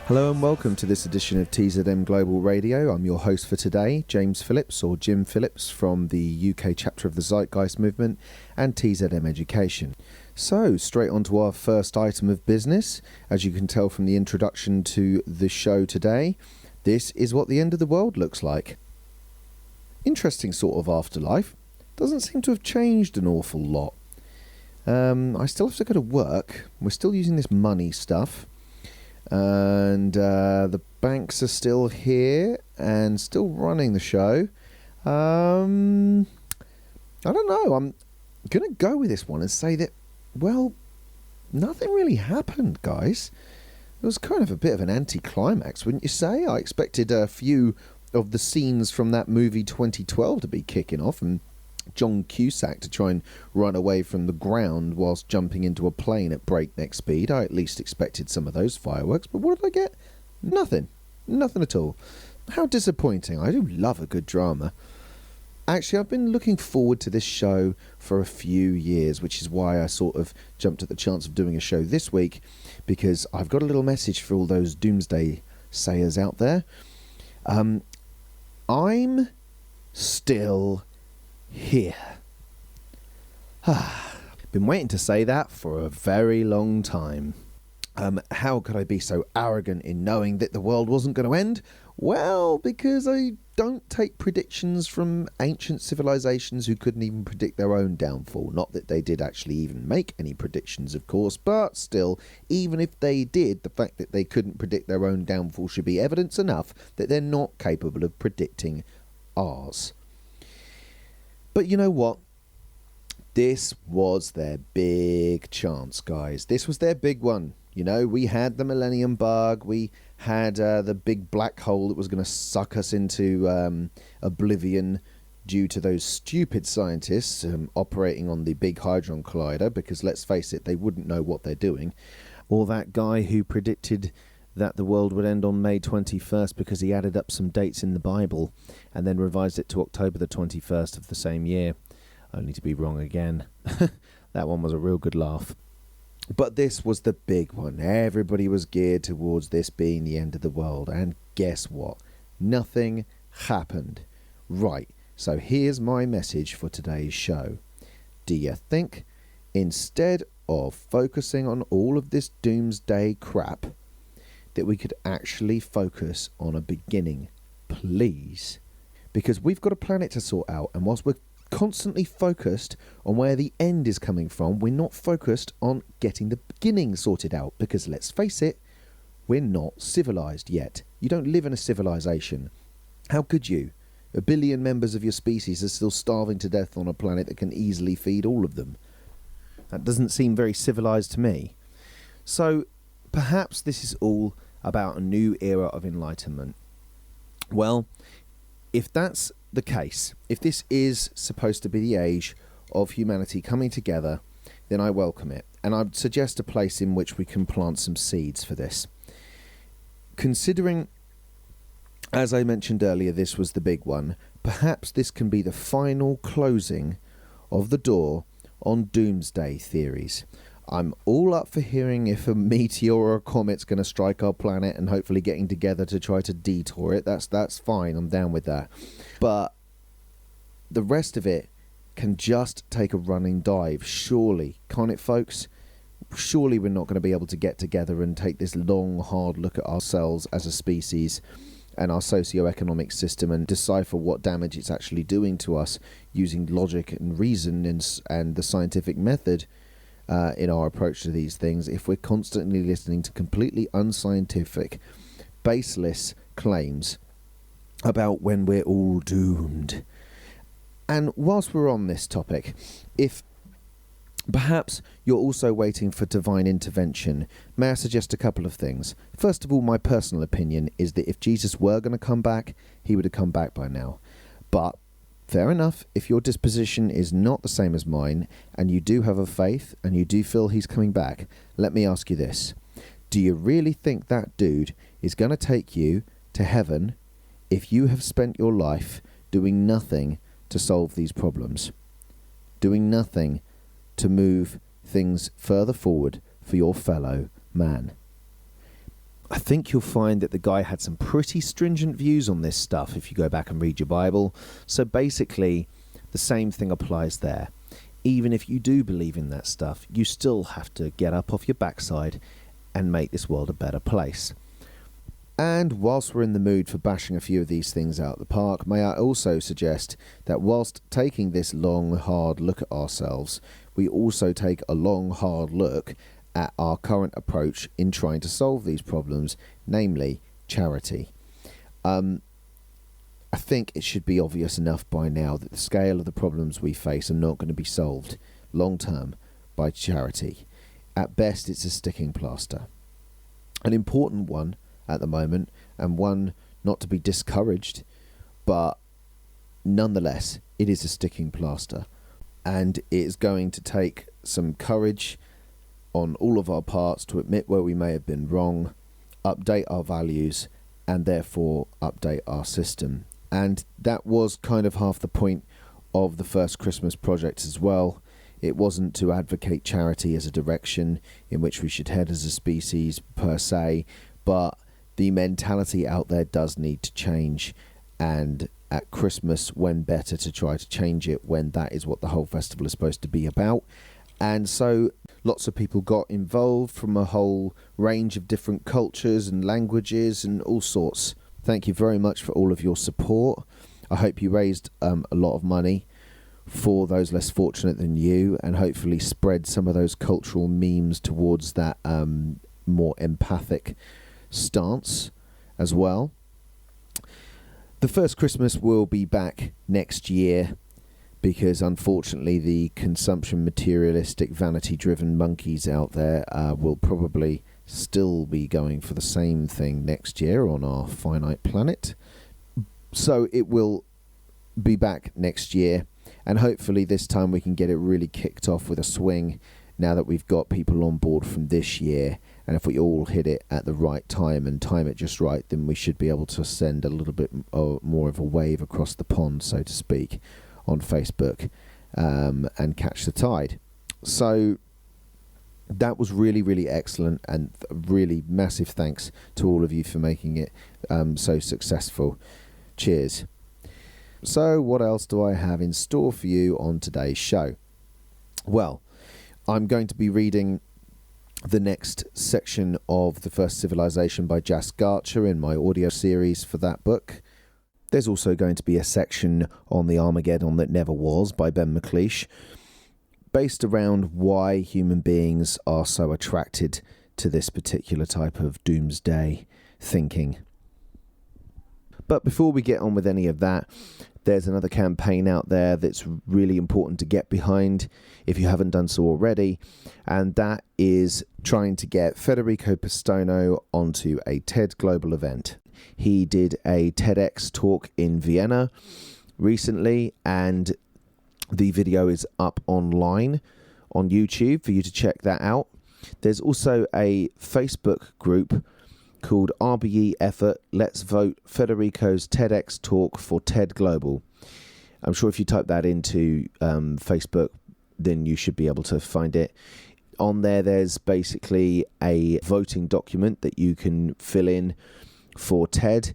Hello and welcome to this edition of TZM Global Radio. I'm your host for today, James Phillips, or Jim Phillips, from the UK chapter of the Zeitgeist Movement and TZM Education. So, straight on to our first item of business. As you can tell from the introduction to the show today, this is what the end of the world looks like. Interesting sort of afterlife. Doesn't seem to have changed an awful lot. I still have to go to work. We're still using this money stuff. And the banks are still here and still running the show. I don't know. I'm going to go with this one and say that, well, nothing really happened, guys. It was kind of a bit of an anticlimax, wouldn't you say? I expected a few of the scenes from that movie 2012 to be kicking off, and John Cusack to try and run away from the ground whilst jumping into a plane at breakneck speed. I at least expected some of those fireworks, but what did I get? Nothing at all. How disappointing. I do love a good drama. Actually, I've been looking forward to this show for a few years, which is why I sort of jumped at the chance of doing a show this week, because I've got a little message for all those doomsday sayers out there. I'm still here. Been waiting to say that for a very long time. How could I be so arrogant in knowing that the world wasn't going to end? Well, because I don't take predictions from ancient civilizations who couldn't even predict their own downfall. Not that they did actually even make any predictions, of course, but still, even if they did, the fact that they couldn't predict their own downfall should be evidence enough that they're not capable of predicting ours. But you know what? This was their big chance, guys. This was their big one. You know, we had the Millennium Bug. We had the big black hole that was going to suck us into oblivion due to those stupid scientists operating on the Big Hadron Collider, because let's face it, they wouldn't know what they're doing. Or that guy who predicted that the world would end on May 21st because he added up some dates in the Bible and then revised it to October the 21st of the same year, only to be wrong again. That one was a real good laugh. But this was the big one. Everybody was geared towards this being the end of the world, and guess what? Nothing happened. Right, so here's my message for today's show. Do you think, instead of focusing on all of this doomsday crap, that we could actually focus on a beginning, please? Because we've got a planet to sort out, and whilst we're constantly focused on where the end is coming from, we're not focused on getting the beginning sorted out, because let's face it, we're not civilized yet. You don't live in a civilization. How could you? 1 billion members of your species are still starving to death on a planet that can easily feed all of them. That doesn't seem very civilized to me. So perhaps this is all about a new era of enlightenment. Well, if that's the case, if this is supposed to be the age of humanity coming together, then I welcome it. And I'd suggest a place in which we can plant some seeds for this. Considering, as I mentioned earlier, this was the big one, perhaps this can be the final closing of the door on doomsday theories. I'm all up for hearing if a meteor or a comet's going to strike our planet and hopefully getting together to try to detour it. That's fine. I'm down with that. But the rest of it can just take a running dive. Surely. Can't it, folks? Surely we're not going to be able to get together and take this long, hard look at ourselves as a species and our socio-economic system and decipher what damage it's actually doing to us using logic and reason and the scientific method in our approach to these things, if we're constantly listening to completely unscientific, baseless claims about when we're all doomed. And whilst we're on this topic, if perhaps you're also waiting for divine intervention, may I suggest a couple of things? First of all, my personal opinion is that if Jesus were going to come back, he would have come back by now. But fair enough, if your disposition is not the same as mine, and you do have a faith, and you do feel he's coming back, let me ask you this. Do you really think that dude is going to take you to heaven if you have spent your life doing nothing to solve these problems? Doing nothing to move things further forward for your fellow man? I think you'll find that the guy had some pretty stringent views on this stuff if you go back and read your Bible. So basically, the same thing applies there. Even if you do believe in that stuff, you still have to get up off your backside and make this world a better place. And whilst we're in the mood for bashing a few of these things out of the park, may I also suggest that whilst taking this long, hard look at ourselves, we also take a long, hard look at our current approach in trying to solve these problems, namely charity. I think it should be obvious enough by now that the scale of the problems we face are not going to be solved long term by charity. At best, it's a sticking plaster. An important one at the moment, and one not to be discouraged, but nonetheless, it is a sticking plaster, and it is going to take some courage on all of our parts to admit where we may have been wrong, update our values, and therefore update our system. And that was kind of half the point of the first Christmas project as well. It wasn't to advocate charity as a direction in which we should head as a species per se, but the mentality out there does need to change, and at Christmas, when better to try to change it when that is what the whole festival is supposed to be about. And so lots of people got involved from a whole range of different cultures and languages and all sorts. Thank you very much for all of your support. I hope you raised a lot of money for those less fortunate than you, and hopefully spread some of those cultural memes towards that more empathic stance as well. The first Christmas will be back next year, because unfortunately the consumption materialistic vanity driven monkeys out there will probably still be going for the same thing next year on our finite planet. So it will be back next year, and hopefully this time we can get it really kicked off with a swing now that we've got people on board from this year. And if we all hit it at the right time and time it just right, then we should be able to send a little bit more of a wave across the pond, so to speak, on Facebook and catch the tide. So that was really, really excellent, and really massive thanks to all of you for making it so successful. Cheers. So what else do I have in store for you on today's show? Well, I'm going to be reading the next section of The First Civilization by Jas Garcher in my audio series for that book. There's also going to be a section on the Armageddon that never was by Ben McLeish, based around why human beings are so attracted to this particular type of doomsday thinking. But before we get on with any of that, there's another campaign out there that's really important to get behind if you haven't done so already, and that is trying to get Federico Pistono onto a TED Global event. He did a TEDx talk in Vienna recently, and the video is up online on YouTube for you to check that out. There's also a Facebook group called RBE Effort, Let's Vote Federico's TEDx Talk for TED Global. I'm sure if you type that into Facebook, then you should be able to find it. On there, there's basically a voting document that you can fill in for TED,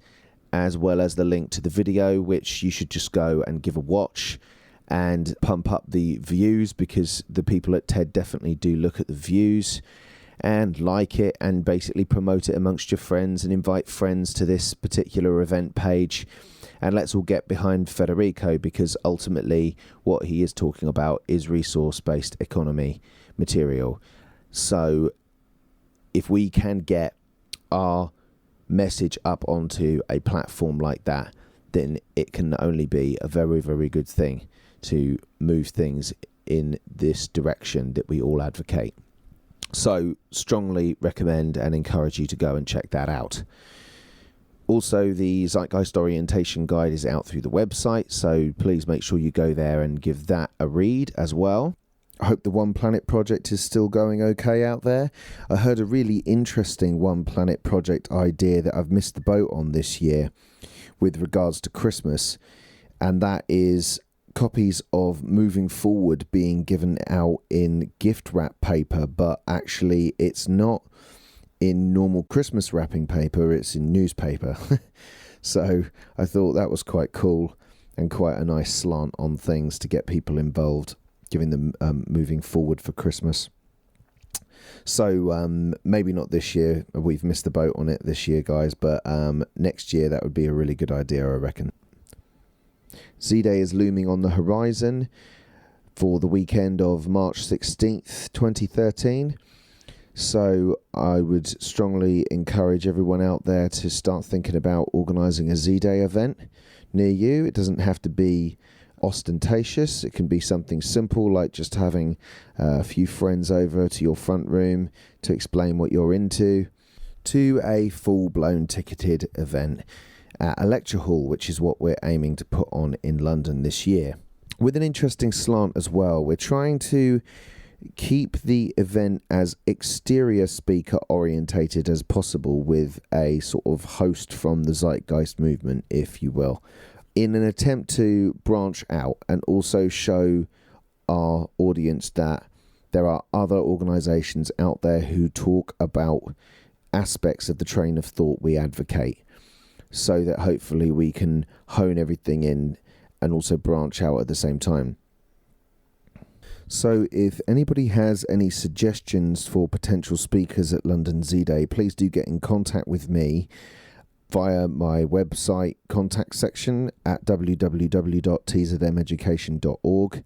as well as the link to the video, which you should just go and give a watch and pump up the views, because the people at TED definitely do look at the views and like it, and basically promote it amongst your friends and invite friends to this particular event page. And let's all get behind Federico, because ultimately what he is talking about is resource-based economy material. So if we can get our message up onto a platform like that, then it can only be a very, very good thing to move things in this direction that we all advocate. So strongly recommend and encourage you to go and check that out. Also, the Zeitgeist Orientation Guide is out through the website, so please make sure you go there and give that a read as well. I hope the One Planet project is still going okay out there. I heard a really interesting One Planet project idea that I've missed the boat on this year with regards to Christmas, and that is copies of Moving Forward being given out in gift wrap paper, but actually it's not in normal Christmas wrapping paper, it's in newspaper. So I thought that was quite cool and quite a nice slant on things to get people involved, giving them moving forward for Christmas. So maybe not this year. We've missed the boat on it this year, guys. But next year, that would be a really good idea, I reckon. Z-Day is looming on the horizon for the weekend of March 16th, 2013. So I would strongly encourage everyone out there to start thinking about organising a Z-Day event near you. It doesn't have to be ostentatious. It can be something simple, like just having a few friends over to your front room to explain what you're into, to a full-blown ticketed event at a lecture hall, which is what we're aiming to put on in London this year. With an interesting slant as well, we're trying to keep the event as exterior speaker orientated as possible, with a sort of host from the Zeitgeist Movement, if you will, in an attempt to branch out and also show our audience that there are other organisations out there who talk about aspects of the train of thought we advocate, so that hopefully we can hone everything in and also branch out at the same time. So if anybody has any suggestions for potential speakers at London Z-Day, please do get in contact with me via my website contact section at www.tzmeducation.org,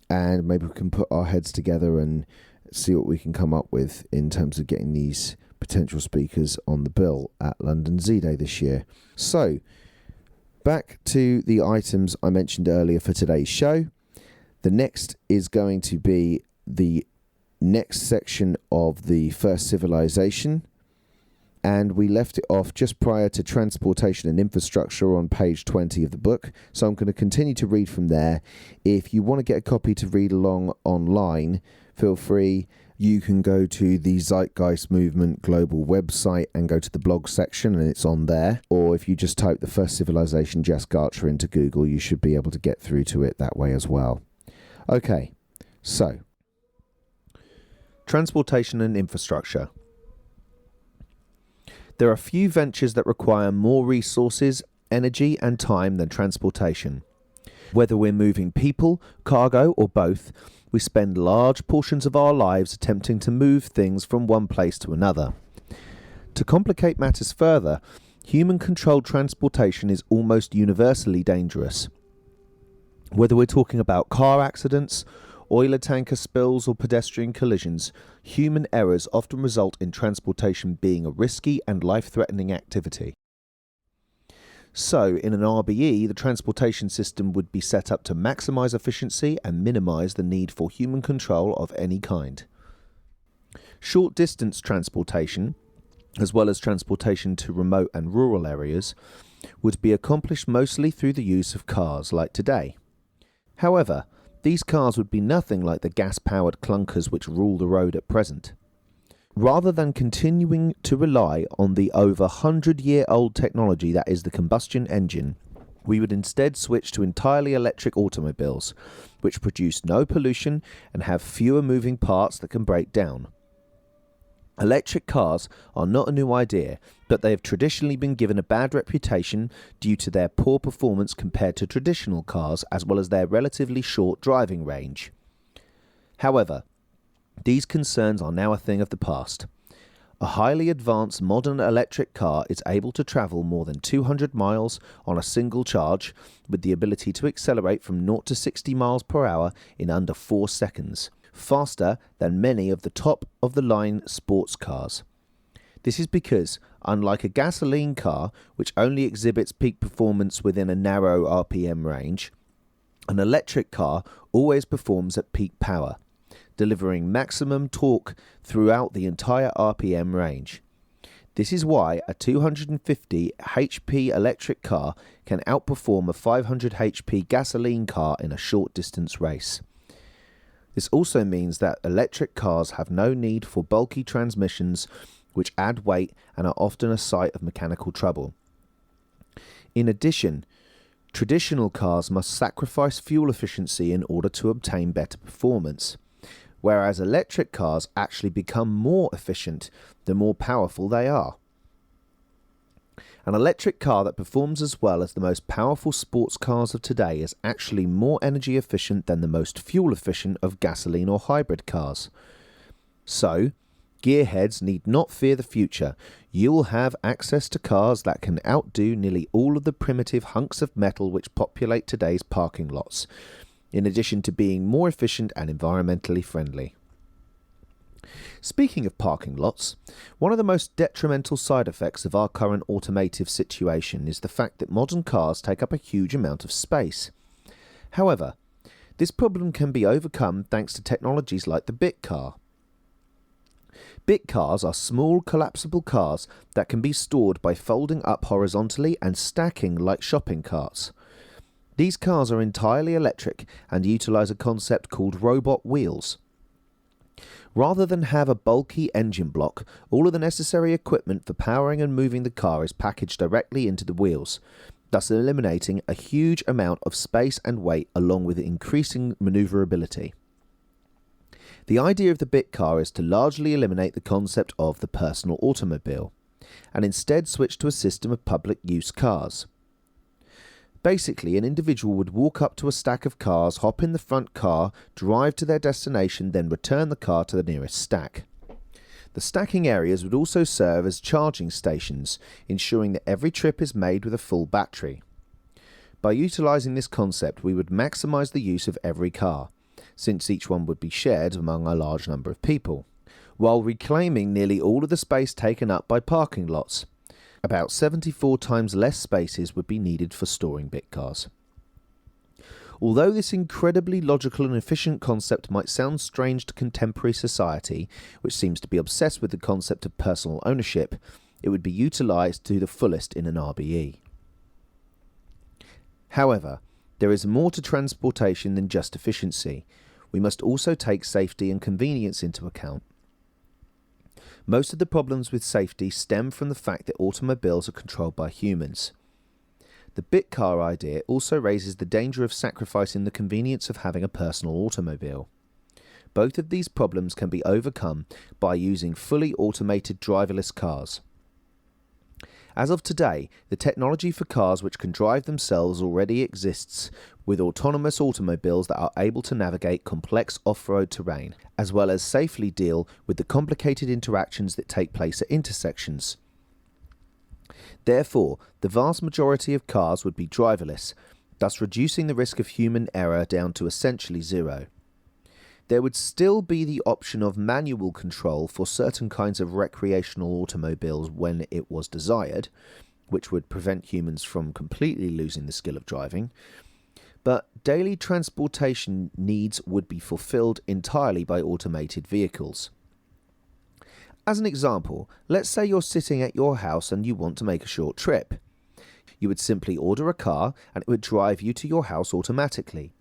and maybe we can put our heads together and see what we can come up with in terms of getting these potential speakers on the bill at London Z-Day this year. So back to the items I mentioned earlier for today's show. The next is going to be the next section of the first civilization, and we left it off just prior to transportation and infrastructure on page 20 of the book, so I'm going to continue to read from there. If you want to get a copy to read along online, feel free. You can go to the Zeitgeist Movement global website and go to the blog section, and it's on there. Or if you just type the first civilization Jask Archer into Google, you should be able to get through to it that way as well. Okay, so transportation and infrastructure. There are few ventures that require more resources, energy and time than transportation. Whether we're moving people, cargo or both, we spend large portions of our lives attempting to move things from one place to another. To complicate matters further, human-controlled transportation is almost universally dangerous. Whether we're talking about car accidents, oiler tanker spills or pedestrian collisions, human errors often result in transportation being a risky and life-threatening activity. So, in an RBE, the transportation system would be set up to maximise efficiency and minimise the need for human control of any kind. Short-distance transportation, as well as transportation to remote and rural areas, would be accomplished mostly through the use of cars like today. However, these cars would be nothing like the gas-powered clunkers which rule the road at present. Rather than continuing to rely on the over 100-year-old technology that is the combustion engine, we would instead switch to entirely electric automobiles, which produce no pollution and have fewer moving parts that can break down. Electric cars are not a new idea, but they have traditionally been given a bad reputation due to their poor performance compared to traditional cars, as well as their relatively short driving range. However, these concerns are now a thing of the past. A highly advanced modern electric car is able to travel more than 200 miles on a single charge, with the ability to accelerate from 0 to 60 miles per hour in under 4 seconds, faster than many of the top-of-the-line sports cars. This is because, unlike a gasoline car, which only exhibits peak performance within a narrow RPM range, an electric car always performs at peak power, delivering maximum torque throughout the entire RPM range. This is why a 250 HP electric car can outperform a 500 HP gasoline car in a short distance race. This also means that electric cars have no need for bulky transmissions which add weight and are often a site of mechanical trouble. In addition, traditional cars must sacrifice fuel efficiency in order to obtain better performance. whereas electric cars actually become more efficient the more powerful they are. An electric car that performs as well as the most powerful sports cars of today is actually more energy efficient than the most fuel efficient of gasoline or hybrid cars. So, gearheads need not fear the future. You'll have access to cars that can outdo nearly all of the primitive hunks of metal which populate today's parking lots, in addition to being more efficient and environmentally friendly. Speaking of parking lots, one of the most detrimental side effects of our current automotive situation is the fact that modern cars take up a huge amount of space. However, this problem can be overcome thanks to technologies like the bit car. Bit cars are small collapsible cars that can be stored by folding up horizontally and stacking like shopping carts. These cars are entirely electric and utilize a concept called robot wheels. Rather than have a bulky engine block, all of the necessary equipment for powering and moving the car is packaged directly into the wheels, thus eliminating a huge amount of space and weight along with increasing maneuverability. The idea of the bit car is to largely eliminate the concept of the personal automobile, and instead switch to a system of public use cars. Basically, an individual would walk up to a stack of cars, hop in the front car, drive to their destination, then return the car to the nearest stack. The stacking areas would also serve as charging stations, ensuring that every trip is made with a full battery. By utilising this concept, we would maximise the use of every car, since each one would be shared among a large number of people, while reclaiming nearly all of the space taken up by parking lots. About 74 times less spaces would be needed for storing bit cars. Although this incredibly logical and efficient concept might sound strange to contemporary society, which seems to be obsessed with the concept of personal ownership, it would be utilised to the fullest in an RBE. However, there is more to transportation than just efficiency. We must also take safety and convenience into account. Most of the problems with safety stem from the fact that automobiles are controlled by humans. The bit car idea also raises the danger of sacrificing the convenience of having a personal automobile. Both of these problems can be overcome by using fully automated driverless cars. As of today, the technology for cars which can drive themselves already exists, with autonomous automobiles that are able to navigate complex off-road terrain, as well as safely deal with the complicated interactions that take place at intersections. Therefore, the vast majority of cars would be driverless, thus reducing the risk of human error down to essentially zero. There would still be the option of manual control for certain kinds of recreational automobiles when it was desired, which would prevent humans from completely losing the skill of driving, but daily transportation needs would be fulfilled entirely by automated vehicles. As an example, let's say you're sitting at your house and you want to make a short trip. You would simply order a car and it would drive you to your house automatically.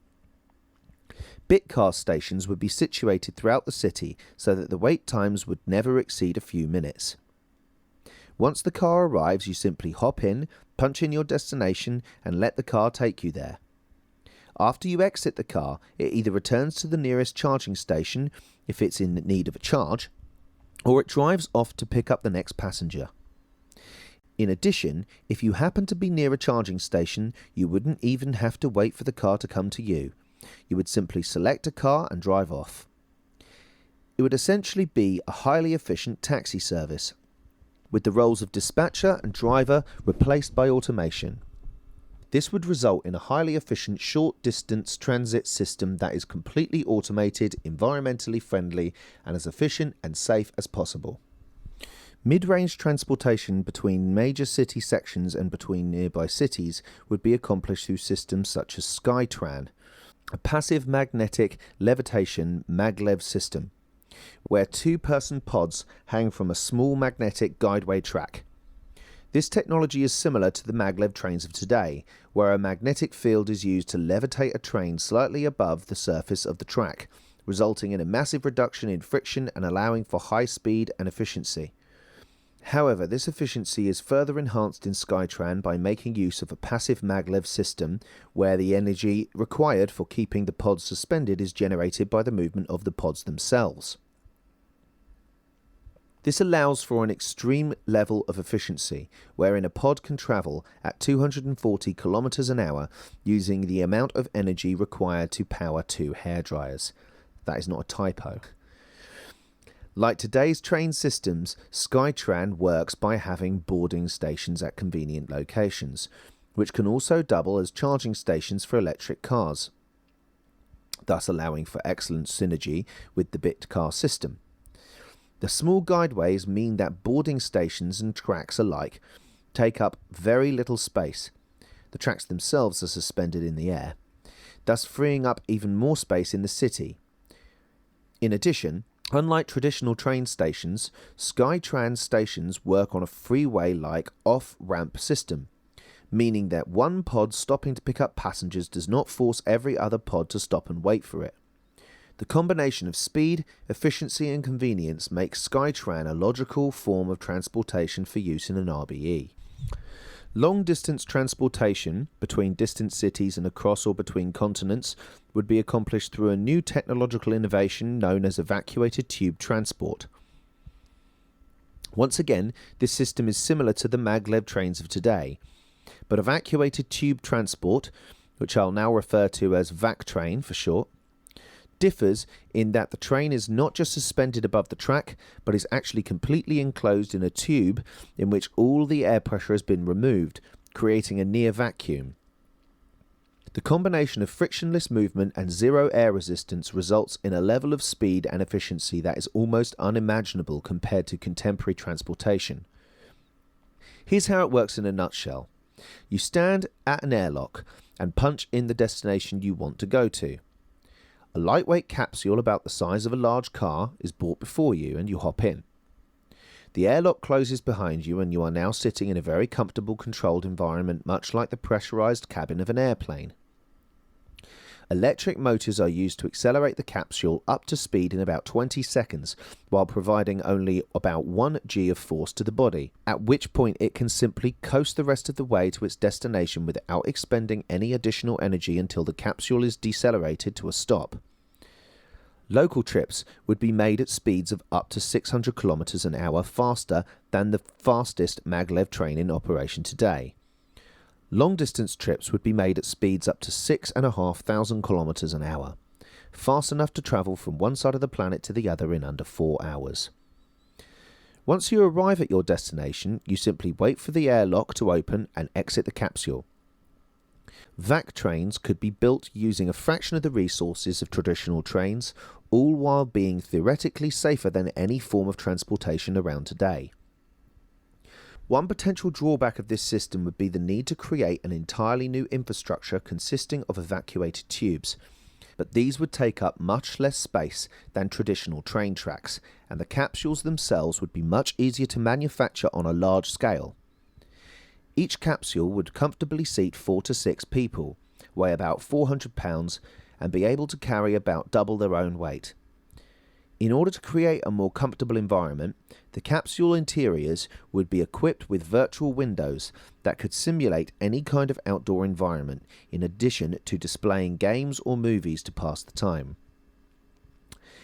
Bit car stations would be situated throughout the city so that the wait times would never exceed a few minutes. Once the car arrives, you simply hop in, punch in your destination, and let the car take you there. After you exit the car, it either returns to the nearest charging station if it's in need of a charge, or it drives off to pick up the next passenger. In addition, if you happen to be near a charging station, you wouldn't even have to wait for the car to come to you. You would simply select a car and drive off. It would essentially be a highly efficient taxi service, with the roles of dispatcher and driver replaced by automation. This would result in a highly efficient short-distance transit system that is completely automated, environmentally friendly, and as efficient and safe as possible. Mid-range transportation between major city sections and between nearby cities would be accomplished through systems such as Skytran, a passive magnetic levitation maglev system, where two-person pods hang from a small magnetic guideway track. This technology is similar to the maglev trains of today, where a magnetic field is used to levitate a train slightly above the surface of the track, resulting in a massive reduction in friction and allowing for high speed and efficiency. However, this efficiency is further enhanced in Skytran by making use of a passive maglev system where the energy required for keeping the pods suspended is generated by the movement of the pods themselves. This allows for an extreme level of efficiency, wherein a pod can travel at 240 kilometers an hour using the amount of energy required to power 2 hairdryers. That is not a typo. Like today's train systems, Skytran works by having boarding stations at convenient locations, which can also double as charging stations for electric cars, thus allowing for excellent synergy with the Bitcar system. The small guideways mean that boarding stations and tracks alike take up very little space. The tracks themselves are suspended in the air, thus freeing up even more space in the city. In addition, unlike traditional train stations, Skytran stations work on a freeway-like off-ramp system, meaning that one pod stopping to pick up passengers does not force every other pod to stop and wait for it. The combination of speed, efficiency and convenience makes Skytran a logical form of transportation for use in an RBE. Long-distance transportation between distant cities and across or between continents would be accomplished through a new technological innovation known as evacuated tube transport. Once again, this system is similar to the maglev trains of today, but evacuated tube transport, which I'll now refer to as VAC train for short, differs in that the train is not just suspended above the track, but is actually completely enclosed in a tube in which all the air pressure has been removed, creating a near vacuum. The combination of frictionless movement and zero air resistance results in a level of speed and efficiency that is almost unimaginable compared to contemporary transportation. Here's how it works in a nutshell. You stand at an airlock and punch in the destination you want to go to. A lightweight capsule about the size of a large car is brought before you and you hop in. The airlock closes behind you and you are now sitting in a very comfortable controlled environment, much like the pressurized cabin of an airplane. Electric motors are used to accelerate the capsule up to speed in about 20 seconds while providing only about 1 g of force to the body, at which point it can simply coast the rest of the way to its destination without expending any additional energy until the capsule is decelerated to a stop. Local trips would be made at speeds of up to 600 km an hour faster than the fastest maglev train in operation today. Long-distance trips would be made at speeds up to 6,500 km an hour, fast enough to travel from one side of the planet to the other in under 4 hours. Once you arrive at your destination, you simply wait for the airlock to open and exit the capsule. VAC trains could be built using a fraction of the resources of traditional trains, all while being theoretically safer than any form of transportation around today. One potential drawback of this system would be the need to create an entirely new infrastructure consisting of evacuated tubes, but these would take up much less space than traditional train tracks, and the capsules themselves would be much easier to manufacture on a large scale. Each capsule would comfortably seat 4 to 6 people, weigh about 400 pounds, and be able to carry about double their own weight. In order to create a more comfortable environment, the capsule interiors would be equipped with virtual windows that could simulate any kind of outdoor environment, in addition to displaying games or movies to pass the time.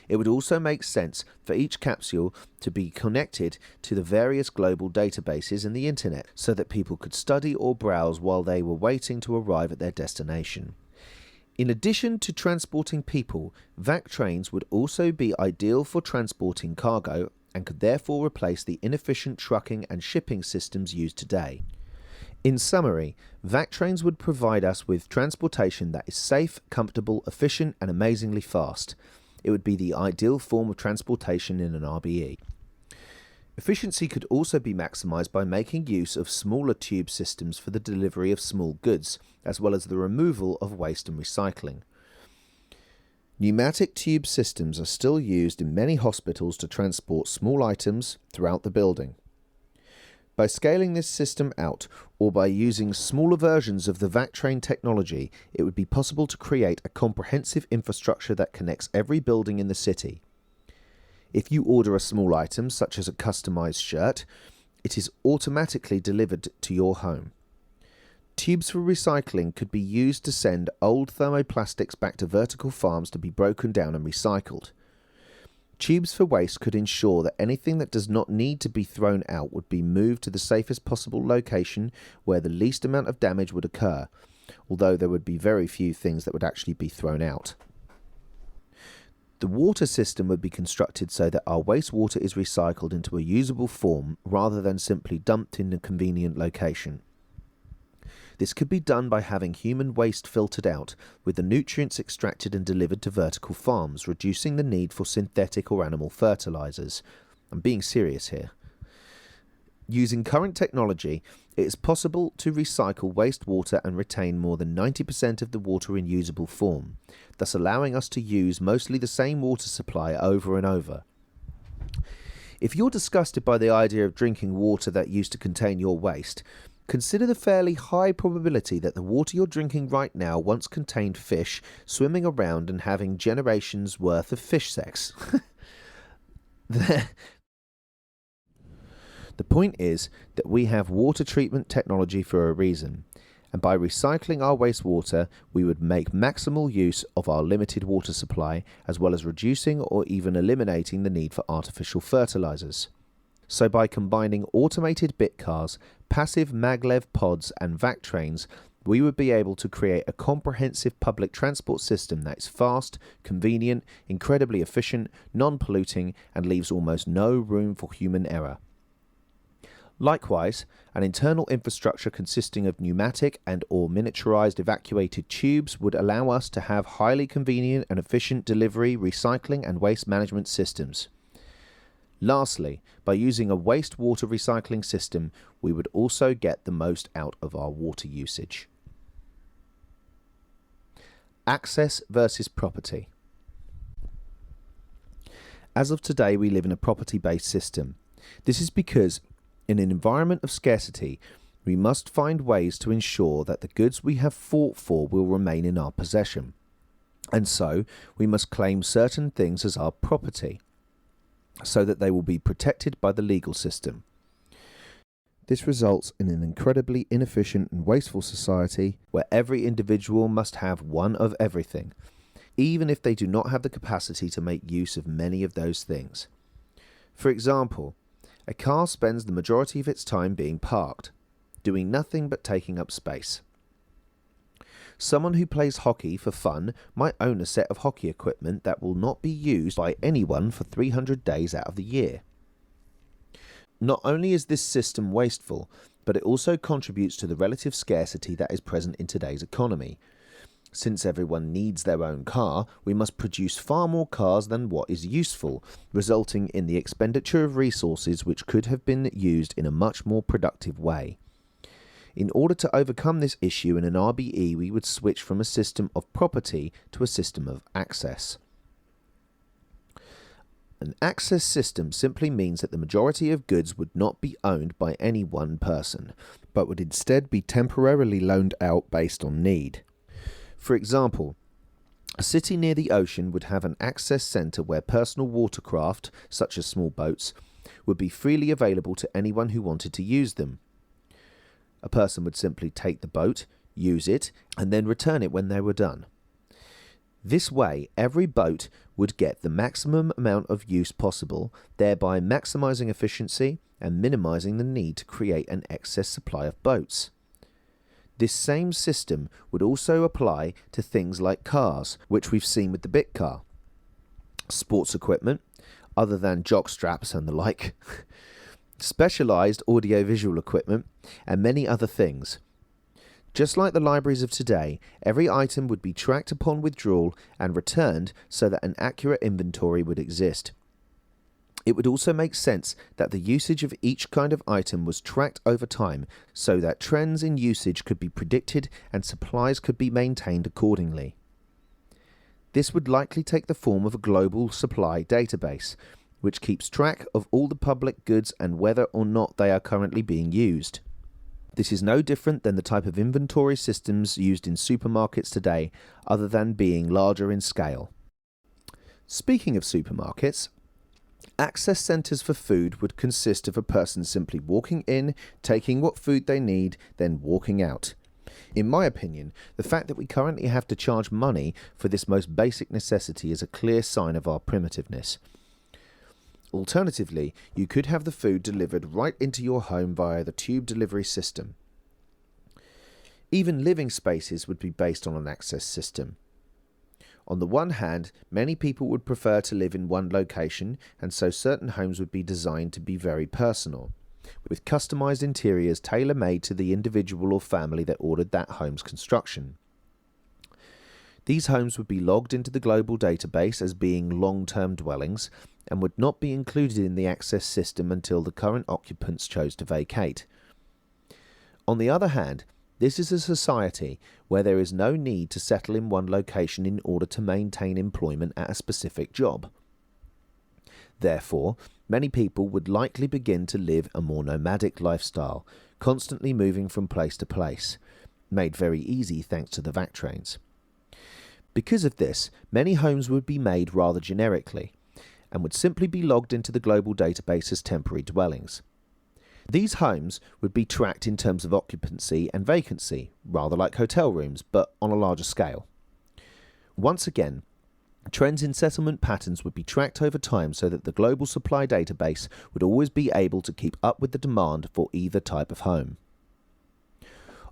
It would also make sense for each capsule to be connected to the various global databases and the internet, so that people could study or browse while they were waiting to arrive at their destination. In addition to transporting people, VAC trains would also be ideal for transporting cargo and could therefore replace the inefficient trucking and shipping systems used today. In summary, VAC trains would provide us with transportation that is safe, comfortable, efficient and amazingly fast. It would be the ideal form of transportation in an RBE. Efficiency could also be maximised by making use of smaller tube systems for the delivery of small goods, as well as the removal of waste and recycling. Pneumatic tube systems are still used in many hospitals to transport small items throughout the building. By scaling this system out, or by using smaller versions of the VAC train technology, it would be possible to create a comprehensive infrastructure that connects every building in the city. If you order a small item, such as a customized shirt, it is automatically delivered to your home. Tubes for recycling could be used to send old thermoplastics back to vertical farms to be broken down and recycled. Tubes for waste could ensure that anything that does not need to be thrown out would be moved to the safest possible location where the least amount of damage would occur, although there would be very few things that would actually be thrown out. The water system would be constructed so that our wastewater is recycled into a usable form rather than simply dumped in a convenient location. This could be done by having human waste filtered out, with the nutrients extracted and delivered to vertical farms, reducing the need for synthetic or animal fertilizers. I'm being serious here. Using current technology, it is possible to recycle wastewater and retain more than 90% of the water in usable form, thus allowing us to use mostly the same water supply over and over. If you're disgusted by the idea of drinking water that used to contain your waste, consider the fairly high probability that the water you're drinking right now once contained fish swimming around and having generations worth of fish sex. The point is that we have water treatment technology for a reason, and by recycling our wastewater, we would make maximal use of our limited water supply, as well as reducing or even eliminating the need for artificial fertilizers. So by combining automated bit cars, passive maglev pods and vac trains, we would be able to create a comprehensive public transport system that is fast, convenient, incredibly efficient, non-polluting, and leaves almost no room for human error. Likewise, an internal infrastructure consisting of pneumatic and or miniaturized evacuated tubes would allow us to have highly convenient and efficient delivery, recycling and waste management systems. Lastly, by using a wastewater recycling system, we would also get the most out of our water usage. Access versus property. As of today, we live in a property-based system. This is because, in an environment of scarcity, we must find ways to ensure that the goods we have fought for will remain in our possession. And so, we must claim certain things as our property, so that they will be protected by the legal system. This results in an incredibly inefficient and wasteful society where every individual must have one of everything, even if they do not have the capacity to make use of many of those things. For example, a car spends the majority of its time being parked, doing nothing but taking up space. Someone who plays hockey for fun might own a set of hockey equipment that will not be used by anyone for 300 days out of the year. Not only is this system wasteful, but it also contributes to the relative scarcity that is present in today's economy. Since everyone needs their own car, we must produce far more cars than what is useful, resulting in the expenditure of resources which could have been used in a much more productive way. In order to overcome this issue in an RBE, we would switch from a system of property to a system of access. An access system simply means that the majority of goods would not be owned by any one person, but would instead be temporarily loaned out based on need. For example, a city near the ocean would have an access centre where personal watercraft, such as small boats, would be freely available to anyone who wanted to use them. A person would simply take the boat, use it, and then return it when they were done. This way, every boat would get the maximum amount of use possible, thereby maximizing efficiency and minimizing the need to create an excess supply of boats. This same system would also apply to things like cars, which we've seen with the bit car, sports equipment, other than jock straps and the like, specialized audiovisual equipment, and many other things. Just like the libraries of today, every item would be tracked upon withdrawal and returned so that an accurate inventory would exist. It would also make sense that the usage of each kind of item was tracked over time so that trends in usage could be predicted and supplies could be maintained accordingly. This would likely take the form of a global supply database, which keeps track of all the public goods and whether or not they are currently being used. This is no different than the type of inventory systems used in supermarkets today, other than being larger in scale. Speaking of supermarkets, Access centres for food would consist of a person simply walking in, taking what food they need, then walking out. In my opinion, the fact that we currently have to charge money for this most basic necessity is a clear sign of our primitiveness. Alternatively, you could have the food delivered right into your home via the tube delivery system. Even living spaces would be based on an access system. On the one hand, many people would prefer to live in one location, and so certain homes would be designed to be very personal, with customized interiors tailor-made to the individual or family that ordered that home's construction. These homes would be logged into the global database as being long-term dwellings and would not be included in the access system until the current occupants chose to vacate. On the other hand, this is a society where there is no need to settle in one location in order to maintain employment at a specific job. Therefore, many people would likely begin to live a more nomadic lifestyle, constantly moving from place to place, made very easy thanks to the vac trains. Because of this, many homes would be made rather generically, and would simply be logged into the global database as temporary dwellings. These homes would be tracked in terms of occupancy and vacancy, rather like hotel rooms, but on a larger scale. Once again, trends in settlement patterns would be tracked over time so that the global supply database would always be able to keep up with the demand for either type of home.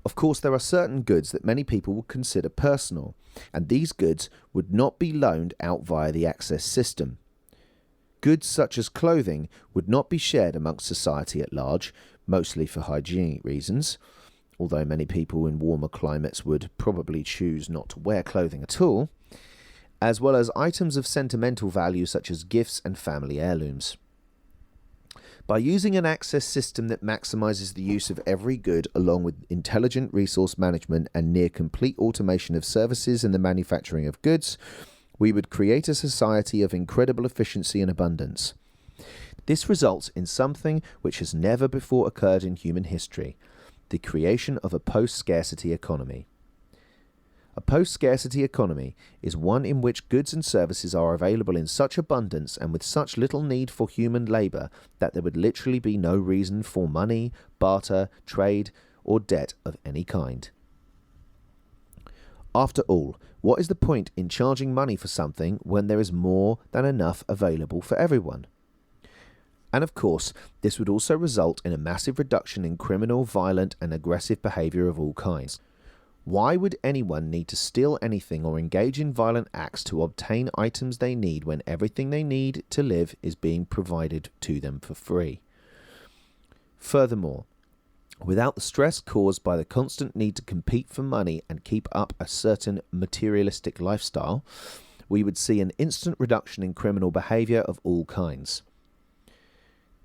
Of course, there are certain goods that many people would consider personal, and these goods would not be loaned out via the access system. Goods such as clothing would not be shared amongst society at large, mostly for hygienic reasons, although many people in warmer climates would probably choose not to wear clothing at all, as well as items of sentimental value such as gifts and family heirlooms. By using an access system that maximizes the use of every good along with intelligent resource management and near complete automation of services in the manufacturing of goods, we would create a society of incredible efficiency and abundance. This results in something which has never before occurred in human history, the creation of a post-scarcity economy. A post-scarcity economy is one in which goods and services are available in such abundance and with such little need for human labour that there would literally be no reason for money, barter, trade, or debt of any kind. After all, what is the point in charging money for something when there is more than enough available for everyone? And of course, this would also result in a massive reduction in criminal, violent, and aggressive behaviour of all kinds. Why would anyone need to steal anything or engage in violent acts to obtain items they need when everything they need to live is being provided to them for free? Furthermore, without the stress caused by the constant need to compete for money and keep up a certain materialistic lifestyle, we would see an instant reduction in criminal behaviour of all kinds.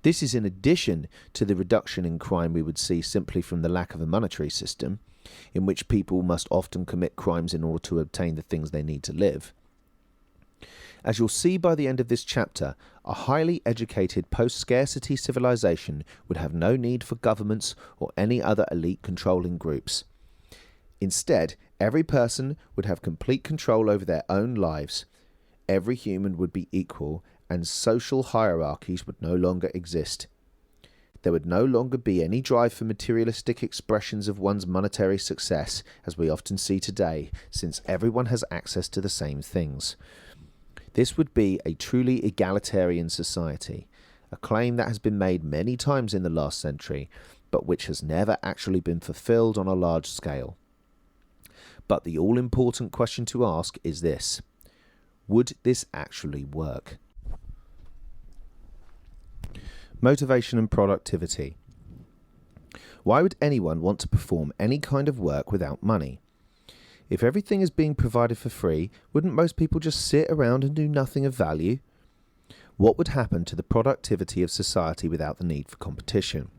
This is in addition to the reduction in crime we would see simply from the lack of a monetary system, in which people must often commit crimes in order to obtain the things they need to live. As you'll see by the end of this chapter, a highly educated post-scarcity civilization would have no need for governments or any other elite controlling groups. Instead, every person would have complete control over their own lives. Every human would be equal, and social hierarchies would no longer exist. There would no longer be any drive for materialistic expressions of one's monetary success, as we often see today, since everyone has access to the same things. This would be a truly egalitarian society, a claim that has been made many times in the last century, but which has never actually been fulfilled on a large scale. But the all-important question to ask is this: would this actually work? Motivation and productivity. Why would anyone want to perform any kind of work without money? If everything is being provided for free, wouldn't most people just sit around and do nothing of value? What would happen to the productivity of society without the need for competition?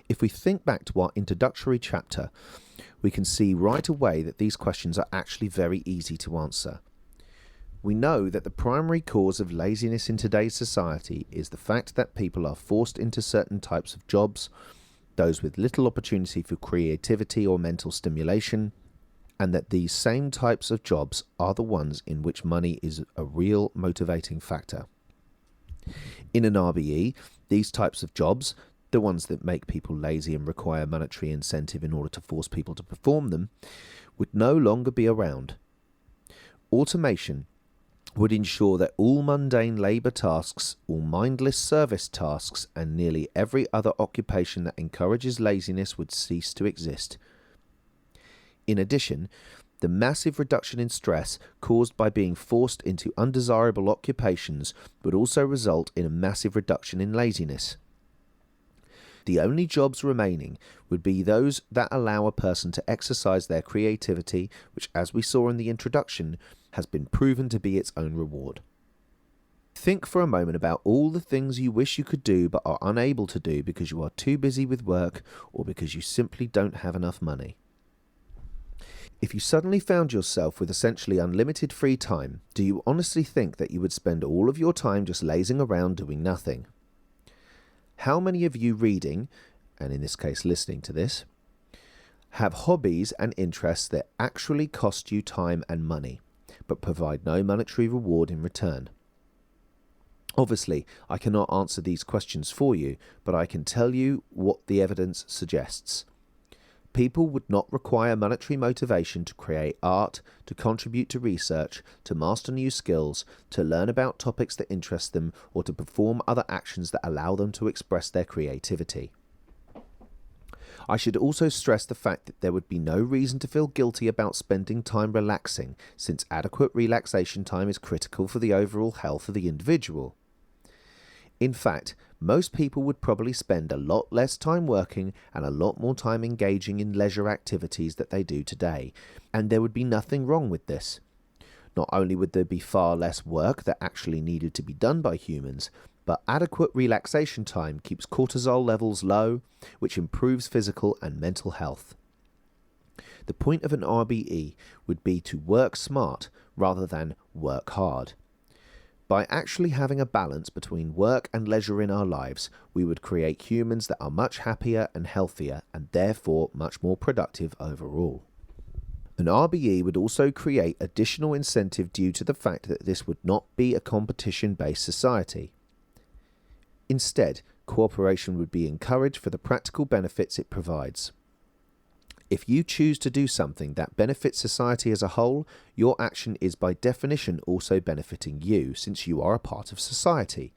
If we think back to our introductory chapter, we can see right away that these questions are actually very easy to answer. We know that the primary cause of laziness in today's society is the fact that people are forced into certain types of jobs, those with little opportunity for creativity or mental stimulation, and that these same types of jobs are the ones in which money is a real motivating factor. In an RBE, these types of jobs, the ones that make people lazy and require monetary incentive in order to force people to perform them, would no longer be around. Automation would ensure that all mundane labour tasks, all mindless service tasks, and nearly every other occupation that encourages laziness would cease to exist. In addition, the massive reduction in stress caused by being forced into undesirable occupations would also result in a massive reduction in laziness. The only jobs remaining would be those that allow a person to exercise their creativity, which, as we saw in the introduction, has been proven to be its own reward. Think for a moment about all the things you wish you could do but are unable to do because you are too busy with work or because you simply don't have enough money. If you suddenly found yourself with essentially unlimited free time, do you honestly think that you would spend all of your time just lazing around doing nothing? How many of you reading, and in this case listening to this, have hobbies and interests that actually cost you time and money, but provide no monetary reward in return? Obviously, I cannot answer these questions for you, but I can tell you what the evidence suggests. People would not require monetary motivation to create art, to contribute to research, to master new skills, to learn about topics that interest them, or to perform other actions that allow them to express their creativity. I should also stress the fact that there would be no reason to feel guilty about spending time relaxing, since adequate relaxation time is critical for the overall health of the individual. In fact, most people would probably spend a lot less time working and a lot more time engaging in leisure activities that they do today, and there would be nothing wrong with this. Not only would there be far less work that actually needed to be done by humans, but adequate relaxation time keeps cortisol levels low, which improves physical and mental health. The point of an RBE would be to work smart rather than work hard. By actually having a balance between work and leisure in our lives, we would create humans that are much happier and healthier and therefore much more productive overall. An RBE would also create additional incentive due to the fact that this would not be a competition-based society. Instead, cooperation would be encouraged for the practical benefits it provides. If you choose to do something that benefits society as a whole, your action is by definition also benefiting you, since you are a part of society.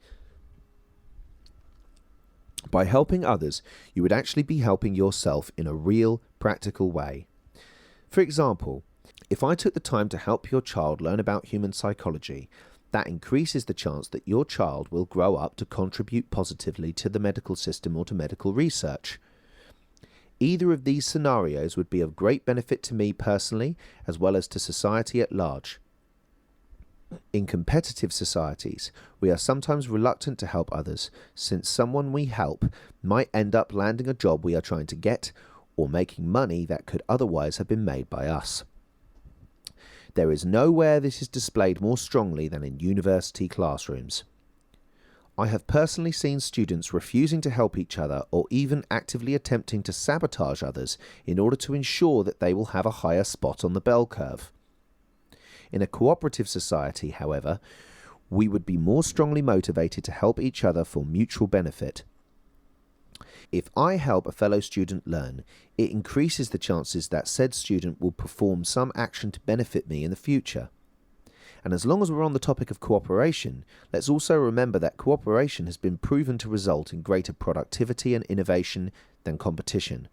By helping others, you would actually be helping yourself in a real, practical way. For example, if I took the time to help your child learn about human psychology, that increases the chance that your child will grow up to contribute positively to the medical system or to medical research. Either of these scenarios would be of great benefit to me personally, as well as to society at large. In competitive societies, we are sometimes reluctant to help others, since someone we help might end up landing a job we are trying to get, or making money that could otherwise have been made by us. There is nowhere this is displayed more strongly than in university classrooms. I have personally seen students refusing to help each other or even actively attempting to sabotage others in order to ensure that they will have a higher spot on the bell curve. In a cooperative society, however, we would be more strongly motivated to help each other for mutual benefit. If I help a fellow student learn, it increases the chances that said student will perform some action to benefit me in the future. And as long as we're on the topic of cooperation, let's also remember that cooperation has been proven to result in greater productivity and innovation than competition.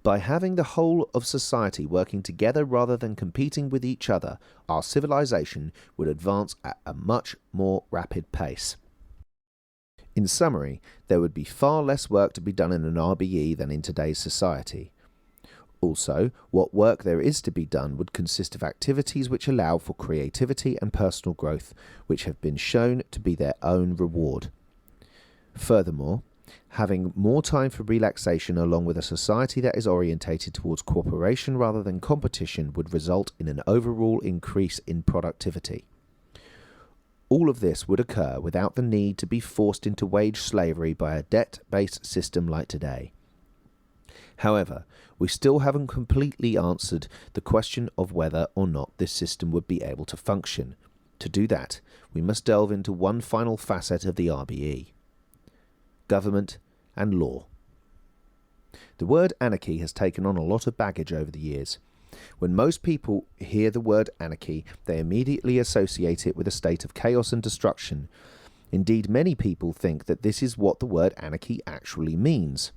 By having the whole of society working together rather than competing with each other, our civilization would advance at a much more rapid pace. In summary, there would be far less work to be done in an RBE than in today's society. Also, what work there is to be done would consist of activities which allow for creativity and personal growth, which have been shown to be their own reward. Furthermore, having more time for relaxation along with a society that is orientated towards cooperation rather than competition would result in an overall increase in productivity. All of this would occur without the need to be forced into wage slavery by a debt-based system like today. However, we still haven't completely answered the question of whether or not this system would be able to function. To do that, we must delve into one final facet of the RBE: government and law. The word anarchy has taken on a lot of baggage over the years. When most people hear the word anarchy, they immediately associate it with a state of chaos and destruction. Indeed, many people think that this is what the word anarchy actually means.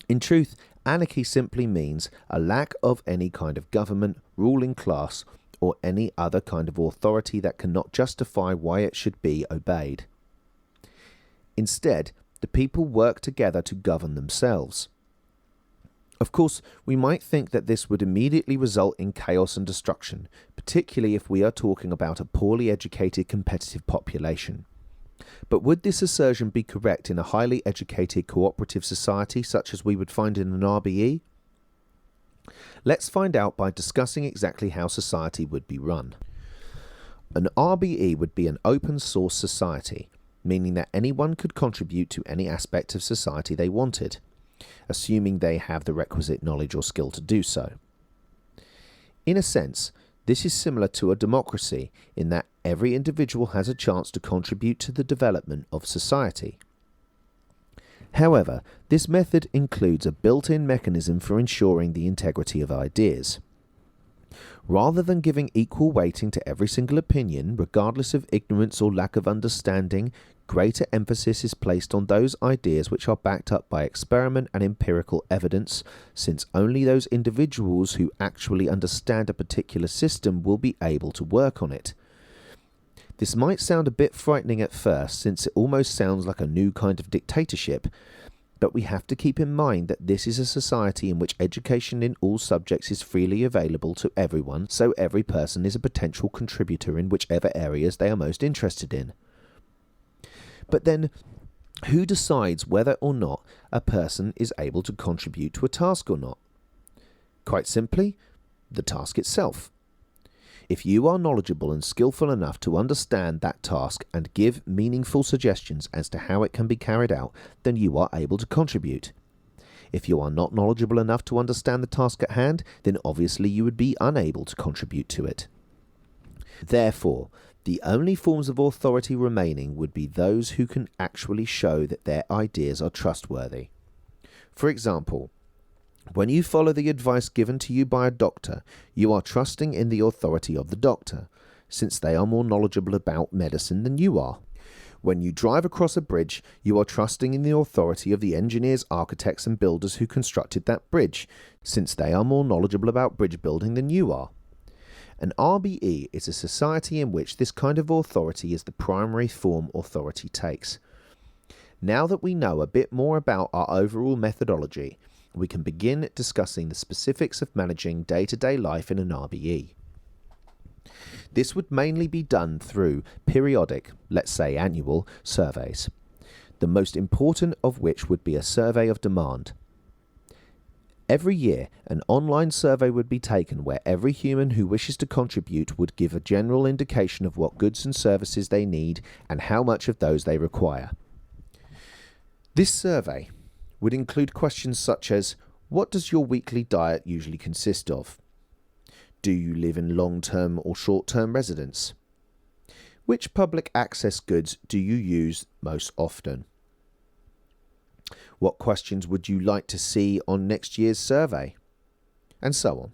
In truth, anarchy simply means a lack of any kind of government, ruling class, or any other kind of authority that cannot justify why it should be obeyed. Instead, the people work together to govern themselves. Of course, we might think that this would immediately result in chaos and destruction, particularly if we are talking about a poorly educated competitive population. But would this assertion be correct in a highly educated cooperative society such as we would find in an RBE? Let's find out by discussing exactly how society would be run. An RBE would be an open source society, meaning that anyone could contribute to any aspect of society they wanted, assuming they have the requisite knowledge or skill to do so. In a sense, this is similar to a democracy in that every individual has a chance to contribute to the development of society. However, this method includes a built-in mechanism for ensuring the integrity of ideas. Rather than giving equal weighting to every single opinion, regardless of ignorance or lack of understanding, greater emphasis is placed on those ideas which are backed up by experiment and empirical evidence, since only those individuals who actually understand a particular system will be able to work on it. This might sound a bit frightening at first, since it almost sounds like a new kind of dictatorship, but we have to keep in mind that this is a society in which education in all subjects is freely available to everyone, so every person is a potential contributor in whichever areas they are most interested in. But then, who decides whether or not a person is able to contribute to a task or not? Quite simply, the task itself. If you are knowledgeable and skillful enough to understand that task and give meaningful suggestions as to how it can be carried out, then you are able to contribute. If you are not knowledgeable enough to understand the task at hand, then obviously you would be unable to contribute to it. Therefore, the only forms of authority remaining would be those who can actually show that their ideas are trustworthy. For example, when you follow the advice given to you by a doctor, you are trusting in the authority of the doctor, since they are more knowledgeable about medicine than you are. When you drive across a bridge, you are trusting in the authority of the engineers, architects and builders who constructed that bridge, since they are more knowledgeable about bridge building than you are. An RBE is a society in which this kind of authority is the primary form authority takes. Now that we know a bit more about our overall methodology, we can begin discussing the specifics of managing day-to-day life in an RBE. This would mainly be done through periodic, let's say annual, surveys, the most important of which would be a survey of demand. Every year, an online survey would be taken where every human who wishes to contribute would give a general indication of what goods and services they need and how much of those they require. This survey would include questions such as, what does your weekly diet usually consist of? Do you live in long-term or short-term residence? Which public access goods do you use most often? What questions would you like to see on next year's survey? And so on.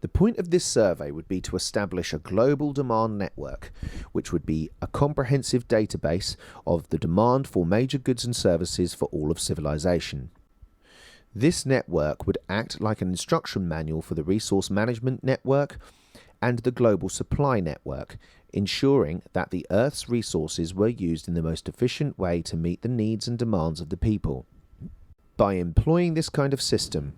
The point of this survey would be to establish a global demand network, which would be a comprehensive database of the demand for major goods and services for all of civilization. This network would act like an instruction manual for the resource management network and the global supply network, ensuring that the Earth's resources were used in the most efficient way to meet the needs and demands of the people. By employing this kind of system,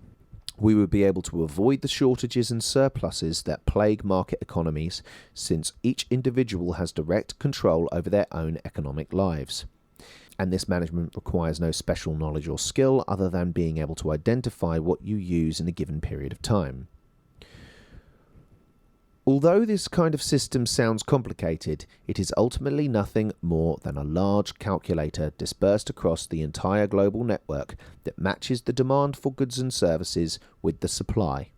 we would be able to avoid the shortages and surpluses that plague market economies, since each individual has direct control over their own economic lives. And this management requires no special knowledge or skill other than being able to identify what you use in a given period of time. Although this kind of system sounds complicated, it is ultimately nothing more than a large calculator dispersed across the entire global network that matches the demand for goods and services with the supply.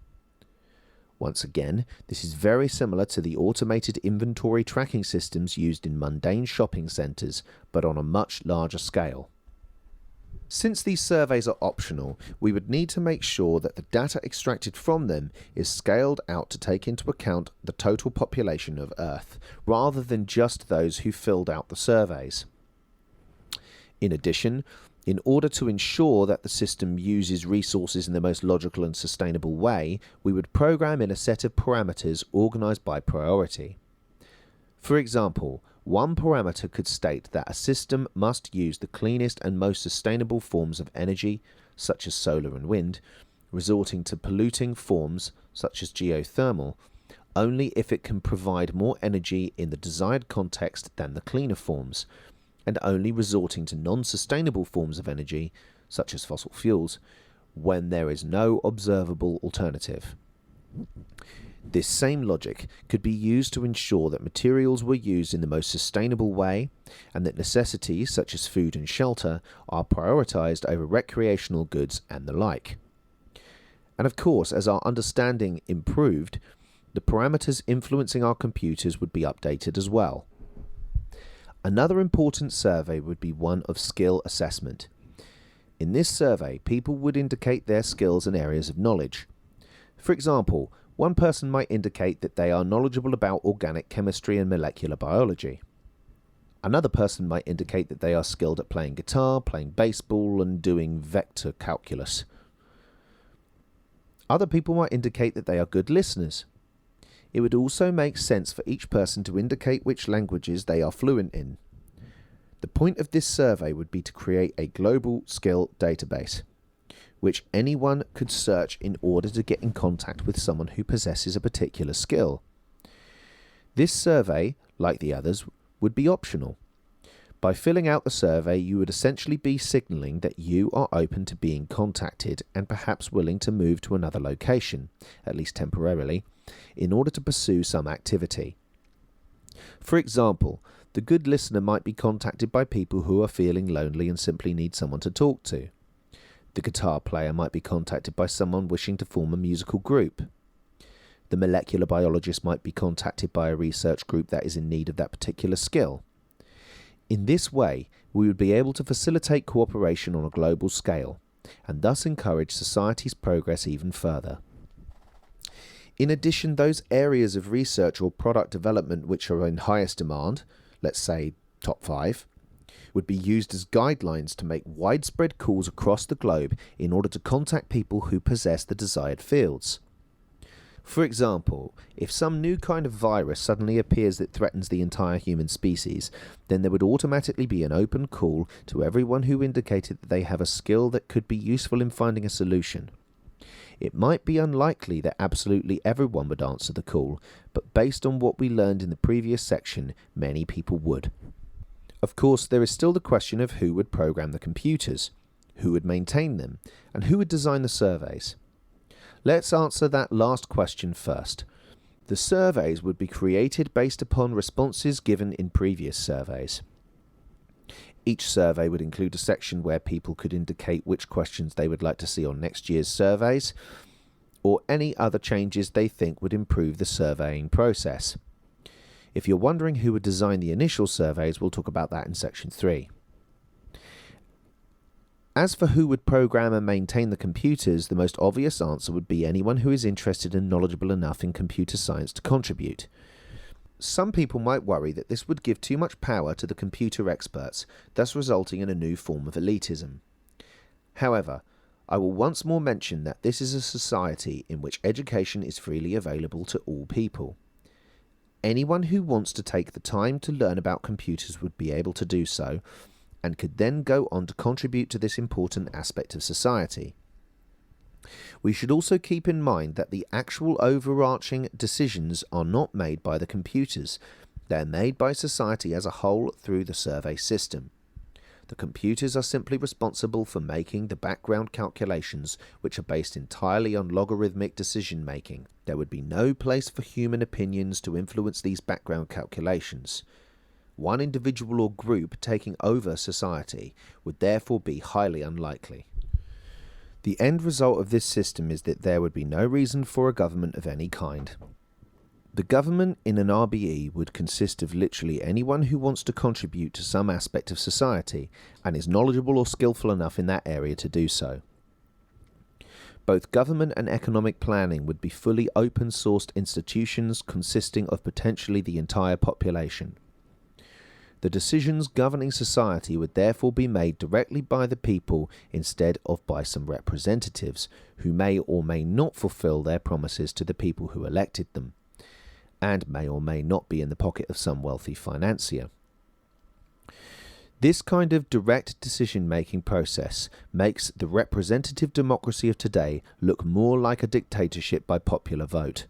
Once again, this is very similar to the automated inventory tracking systems used in mundane shopping centres, but on a much larger scale. Since these surveys are optional, we would need to make sure that the data extracted from them is scaled out to take into account the total population of Earth, rather than just those who filled out the surveys. In addition, in order to ensure that the system uses resources in the most logical and sustainable way, we would program in a set of parameters organized by priority. For example, one parameter could state that a system must use the cleanest and most sustainable forms of energy, such as solar and wind, resorting to polluting forms, such as geothermal, only if it can provide more energy in the desired context than the cleaner forms, and only resorting to non-sustainable forms of energy, such as fossil fuels, when there is no observable alternative. This same logic could be used to ensure that materials were used in the most sustainable way, and that necessities such as food and shelter are prioritized over recreational goods and the like. And of course, as our understanding improved, the parameters influencing our computers would be updated as well. Another important survey would be one of skill assessment. In this survey, people would indicate their skills and areas of knowledge. For example, one person might indicate that they are knowledgeable about organic chemistry and molecular biology. Another person might indicate that they are skilled at playing guitar, playing baseball, and doing vector calculus. Other people might indicate that they are good listeners. It would also make sense for each person to indicate which languages they are fluent in. The point of this survey would be to create a global skill database, which anyone could search in order to get in contact with someone who possesses a particular skill. This survey, like the others, would be optional. By filling out the survey, you would essentially be signalling that you are open to being contacted and perhaps willing to move to another location, at least temporarily, in order to pursue some activity. For example, the good listener might be contacted by people who are feeling lonely and simply need someone to talk to. The guitar player might be contacted by someone wishing to form a musical group. The molecular biologist might be contacted by a research group that is in need of that particular skill. In this way, we would be able to facilitate cooperation on a global scale, and thus encourage society's progress even further. In addition, those areas of research or product development which are in highest demand, let's say top 5, would be used as guidelines to make widespread calls across the globe in order to contact people who possess the desired fields. For example, if some new kind of virus suddenly appears that threatens the entire human species, then there would automatically be an open call to everyone who indicated that they have a skill that could be useful in finding a solution. It might be unlikely that absolutely everyone would answer the call, but based on what we learned in the previous section, many people would. Of course, there is still the question of who would program the computers, who would maintain them, and who would design the surveys. Let's answer that last question first. The surveys would be created based upon responses given in previous surveys. Each survey would include a section where people could indicate which questions they would like to see on next year's surveys, or any other changes they think would improve the surveying process. If you're wondering who would design the initial surveys, we'll talk about that in section 3. As for who would program and maintain the computers, the most obvious answer would be anyone who is interested and knowledgeable enough in computer science to contribute. Some people might worry that this would give too much power to the computer experts, thus resulting in a new form of elitism. However, I will once more mention that this is a society in which education is freely available to all people. Anyone who wants to take the time to learn about computers would be able to do so, and could then go on to contribute to this important aspect of society. We should also keep in mind that the actual overarching decisions are not made by the computers. They are made by society as a whole through the survey system. The computers are simply responsible for making the background calculations, which are based entirely on logarithmic decision making. There would be no place for human opinions to influence these background calculations. One individual or group taking over society would therefore be highly unlikely. The end result of this system is that there would be no reason for a government of any kind. The government in an RBE would consist of literally anyone who wants to contribute to some aspect of society and is knowledgeable or skillful enough in that area to do so. Both government and economic planning would be fully open-sourced institutions consisting of potentially the entire population. The decisions governing society would therefore be made directly by the people instead of by some representatives who may or may not fulfill their promises to the people who elected them, and may or may not be in the pocket of some wealthy financier. This kind of direct decision-making process makes the representative democracy of today look more like a dictatorship by popular vote,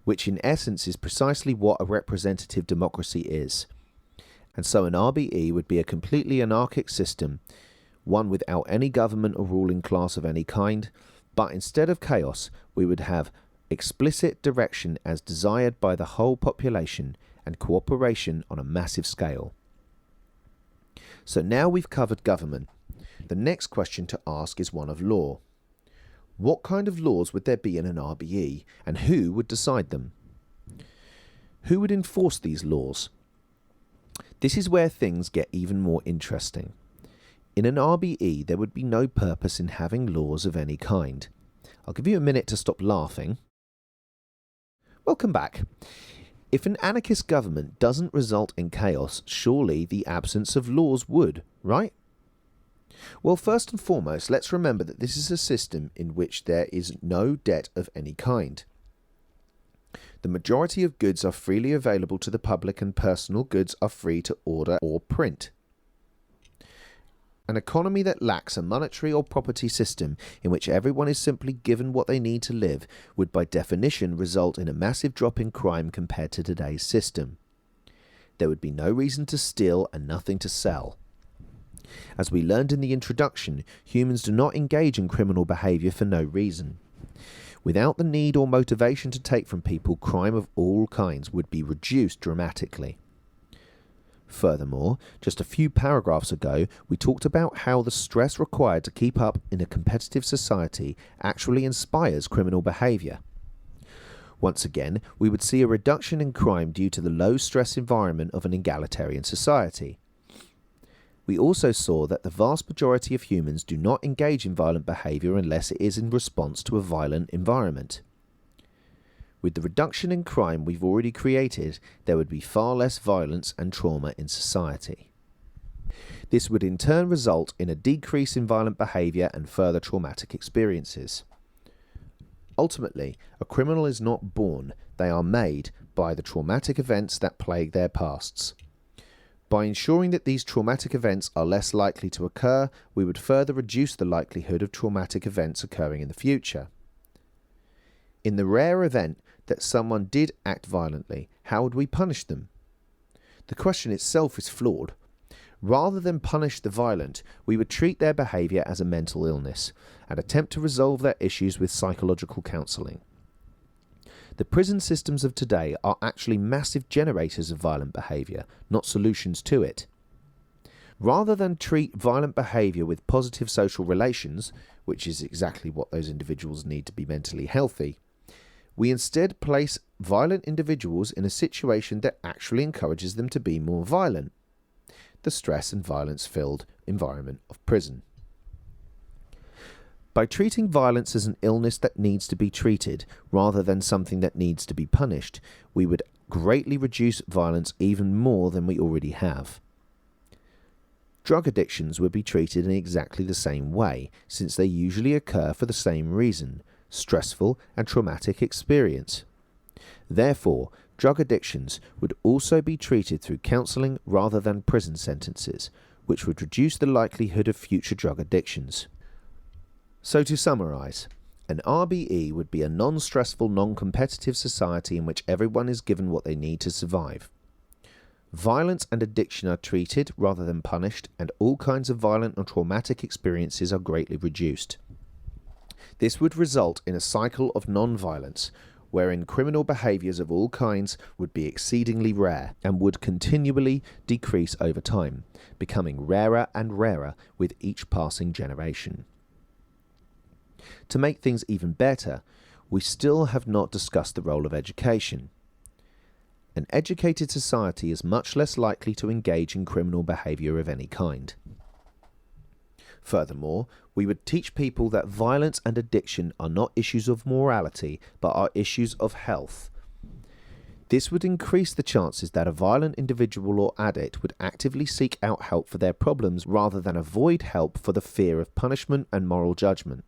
which in essence is precisely what a representative democracy is. And so an RBE would be a completely anarchic system, one without any government or ruling class of any kind, but instead of chaos, we would have explicit direction as desired by the whole population and cooperation on a massive scale. So now we've covered government. The next question to ask is one of law. What kind of laws would there be in an RBE, and who would decide them? Who would enforce these laws? This is where things get even more interesting. In an RBE, there would be no purpose in having laws of any kind. I'll give you a minute to stop laughing. Welcome back. If an anarchist government doesn't result in chaos, surely the absence of laws would, right? Well, first and foremost, let's remember that this is a system in which there is no debt of any kind. The majority of goods are freely available to the public and personal goods are free to order or print. An economy that lacks a monetary or property system in which everyone is simply given what they need to live would by definition result in a massive drop in crime compared to today's system. There would be no reason to steal and nothing to sell. As we learned in the introduction, humans do not engage in criminal behaviour for no reason. Without the need or motivation to take from people, crime of all kinds would be reduced dramatically. Furthermore, just a few paragraphs ago, we talked about how the stress required to keep up in a competitive society actually inspires criminal behaviour. Once again, we would see a reduction in crime due to the low-stress environment of an egalitarian society. We also saw that the vast majority of humans do not engage in violent behaviour unless it is in response to a violent environment. With the reduction in crime we've already created, there would be far less violence and trauma in society. This would in turn result in a decrease in violent behaviour and further traumatic experiences. Ultimately, a criminal is not born, they are made by the traumatic events that plague their pasts. By ensuring that these traumatic events are less likely to occur, we would further reduce the likelihood of traumatic events occurring in the future. In the rare event that someone did act violently, how would we punish them? The question itself is flawed. Rather than punish the violent, we would treat their behaviour as a mental illness and attempt to resolve their issues with psychological counselling. The prison systems of today are actually massive generators of violent behaviour, not solutions to it. Rather than treat violent behaviour with positive social relations, which is exactly what those individuals need to be mentally healthy, we instead place violent individuals in a situation that actually encourages them to be more violent. The stress and violence-filled environment of prison. By treating violence as an illness that needs to be treated, rather than something that needs to be punished, we would greatly reduce violence even more than we already have. Drug addictions would be treated in exactly the same way, since they usually occur for the same reason, stressful and traumatic experience. Therefore, drug addictions would also be treated through counselling rather than prison sentences, which would reduce the likelihood of future drug addictions. So to summarise, an RBE would be a non-stressful, non-competitive society in which everyone is given what they need to survive. Violence and addiction are treated rather than punished, and all kinds of violent and traumatic experiences are greatly reduced. This would result in a cycle of non-violence, wherein criminal behaviours of all kinds would be exceedingly rare and would continually decrease over time, becoming rarer and rarer with each passing generation. To make things even better, we still have not discussed the role of education. An educated society is much less likely to engage in criminal behaviour of any kind. Furthermore, we would teach people that violence and addiction are not issues of morality, but are issues of health. This would increase the chances that a violent individual or addict would actively seek out help for their problems rather than avoid help for the fear of punishment and moral judgment.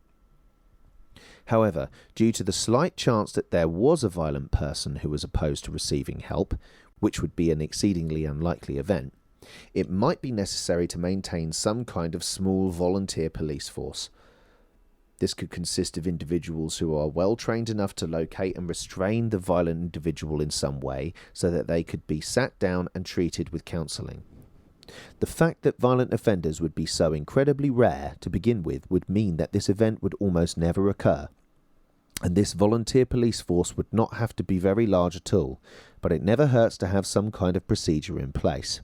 However, due to the slight chance that there was a violent person who was opposed to receiving help, which would be an exceedingly unlikely event, it might be necessary to maintain some kind of small volunteer police force. This could consist of individuals who are well trained enough to locate and restrain the violent individual in some way so that they could be sat down and treated with counselling. The fact that violent offenders would be so incredibly rare to begin with would mean that this event would almost never occur, and this volunteer police force would not have to be very large at all, but it never hurts to have some kind of procedure in place.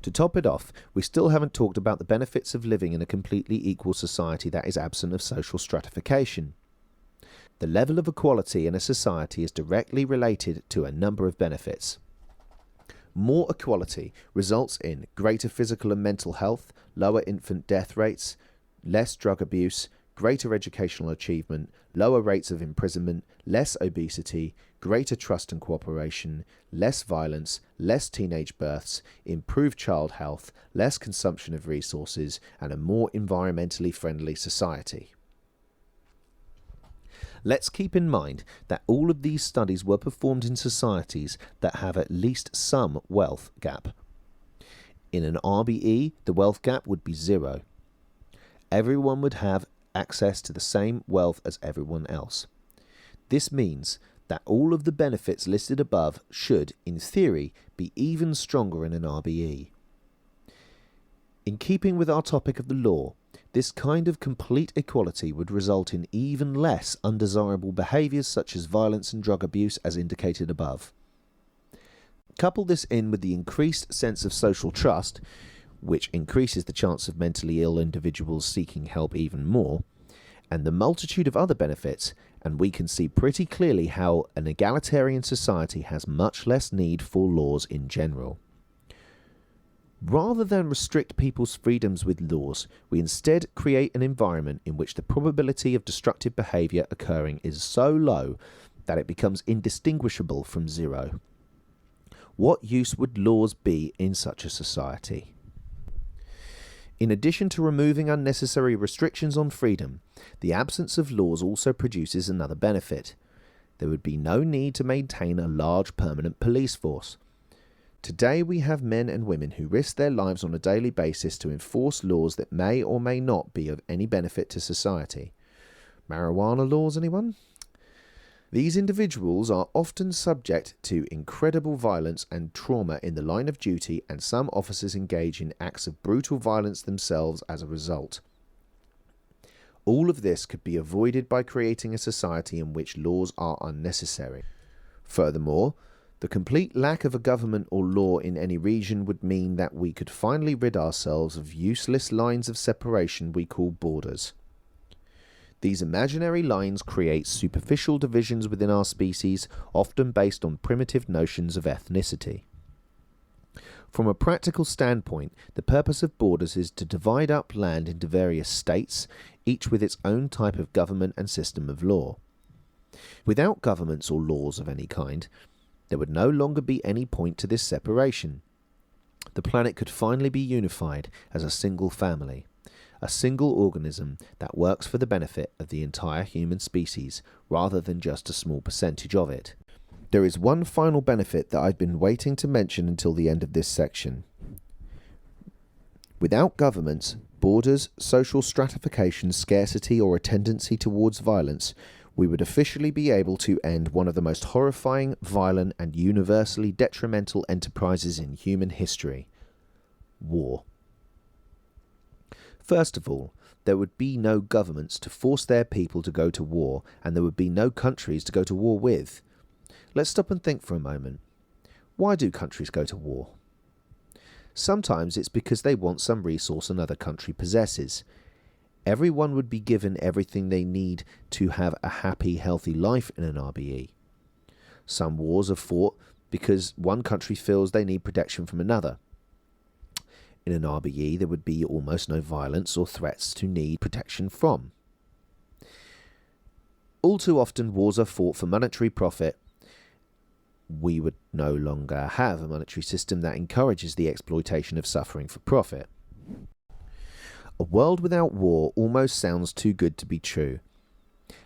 To top it off, we still haven't talked about the benefits of living in a completely equal society that is absent of social stratification. The level of equality in a society is directly related to a number of benefits. More equality results in greater physical and mental health, lower infant death rates, less drug abuse, greater educational achievement, lower rates of imprisonment, less obesity, greater trust and cooperation, less violence, less teenage births, improved child health, less consumption of resources, and a more environmentally friendly society. Let's keep in mind that all of these studies were performed in societies that have at least some wealth gap. In an RBE, the wealth gap would be 0. Everyone would have access to the same wealth as everyone else. This means that all of the benefits listed above should, in theory, be even stronger in an RBE. In keeping with our topic of the law, this kind of complete equality would result in even less undesirable behaviours such as violence and drug abuse as indicated above. Couple this in with the increased sense of social trust, which increases the chance of mentally ill individuals seeking help even more, and the multitude of other benefits, and we can see pretty clearly how an egalitarian society has much less need for laws in general. Rather than restrict people's freedoms with laws, we instead create an environment in which the probability of destructive behaviour occurring is so low that it becomes indistinguishable from 0. What use would laws be in such a society? In addition to removing unnecessary restrictions on freedom, the absence of laws also produces another benefit. There would be no need to maintain a large permanent police force. Today we have men and women who risk their lives on a daily basis to enforce laws that may or may not be of any benefit to society. Marijuana laws, anyone? These individuals are often subject to incredible violence and trauma in the line of duty, and some officers engage in acts of brutal violence themselves as a result. All of this could be avoided by creating a society in which laws are unnecessary. Furthermore, the complete lack of a government or law in any region would mean that we could finally rid ourselves of useless lines of separation we call borders. These imaginary lines create superficial divisions within our species, often based on primitive notions of ethnicity. From a practical standpoint, the purpose of borders is to divide up land into various states, each with its own type of government and system of law. Without governments or laws of any kind, there would no longer be any point to this separation. The planet could finally be unified as a single family, a single organism that works for the benefit of the entire human species rather than just a small percentage of it. There is one final benefit that I've been waiting to mention until the end of this section. Without governments, borders, social stratification, scarcity, or a tendency towards violence, we would officially be able to end one of the most horrifying, violent, and universally detrimental enterprises in human history: war. First of all, there would be no governments to force their people to go to war, and there would be no countries to go to war with. Let's stop and think for a moment. Why do countries go to war? Sometimes it's because they want some resource another country possesses. Everyone would be given everything they need to have a happy, healthy life in an RBE. Some wars are fought because one country feels they need protection from another. In an RBE, there would be almost no violence or threats to need protection from. All too often, wars are fought for monetary profit. We would no longer have a monetary system that encourages the exploitation of suffering for profit. A world without war almost sounds too good to be true.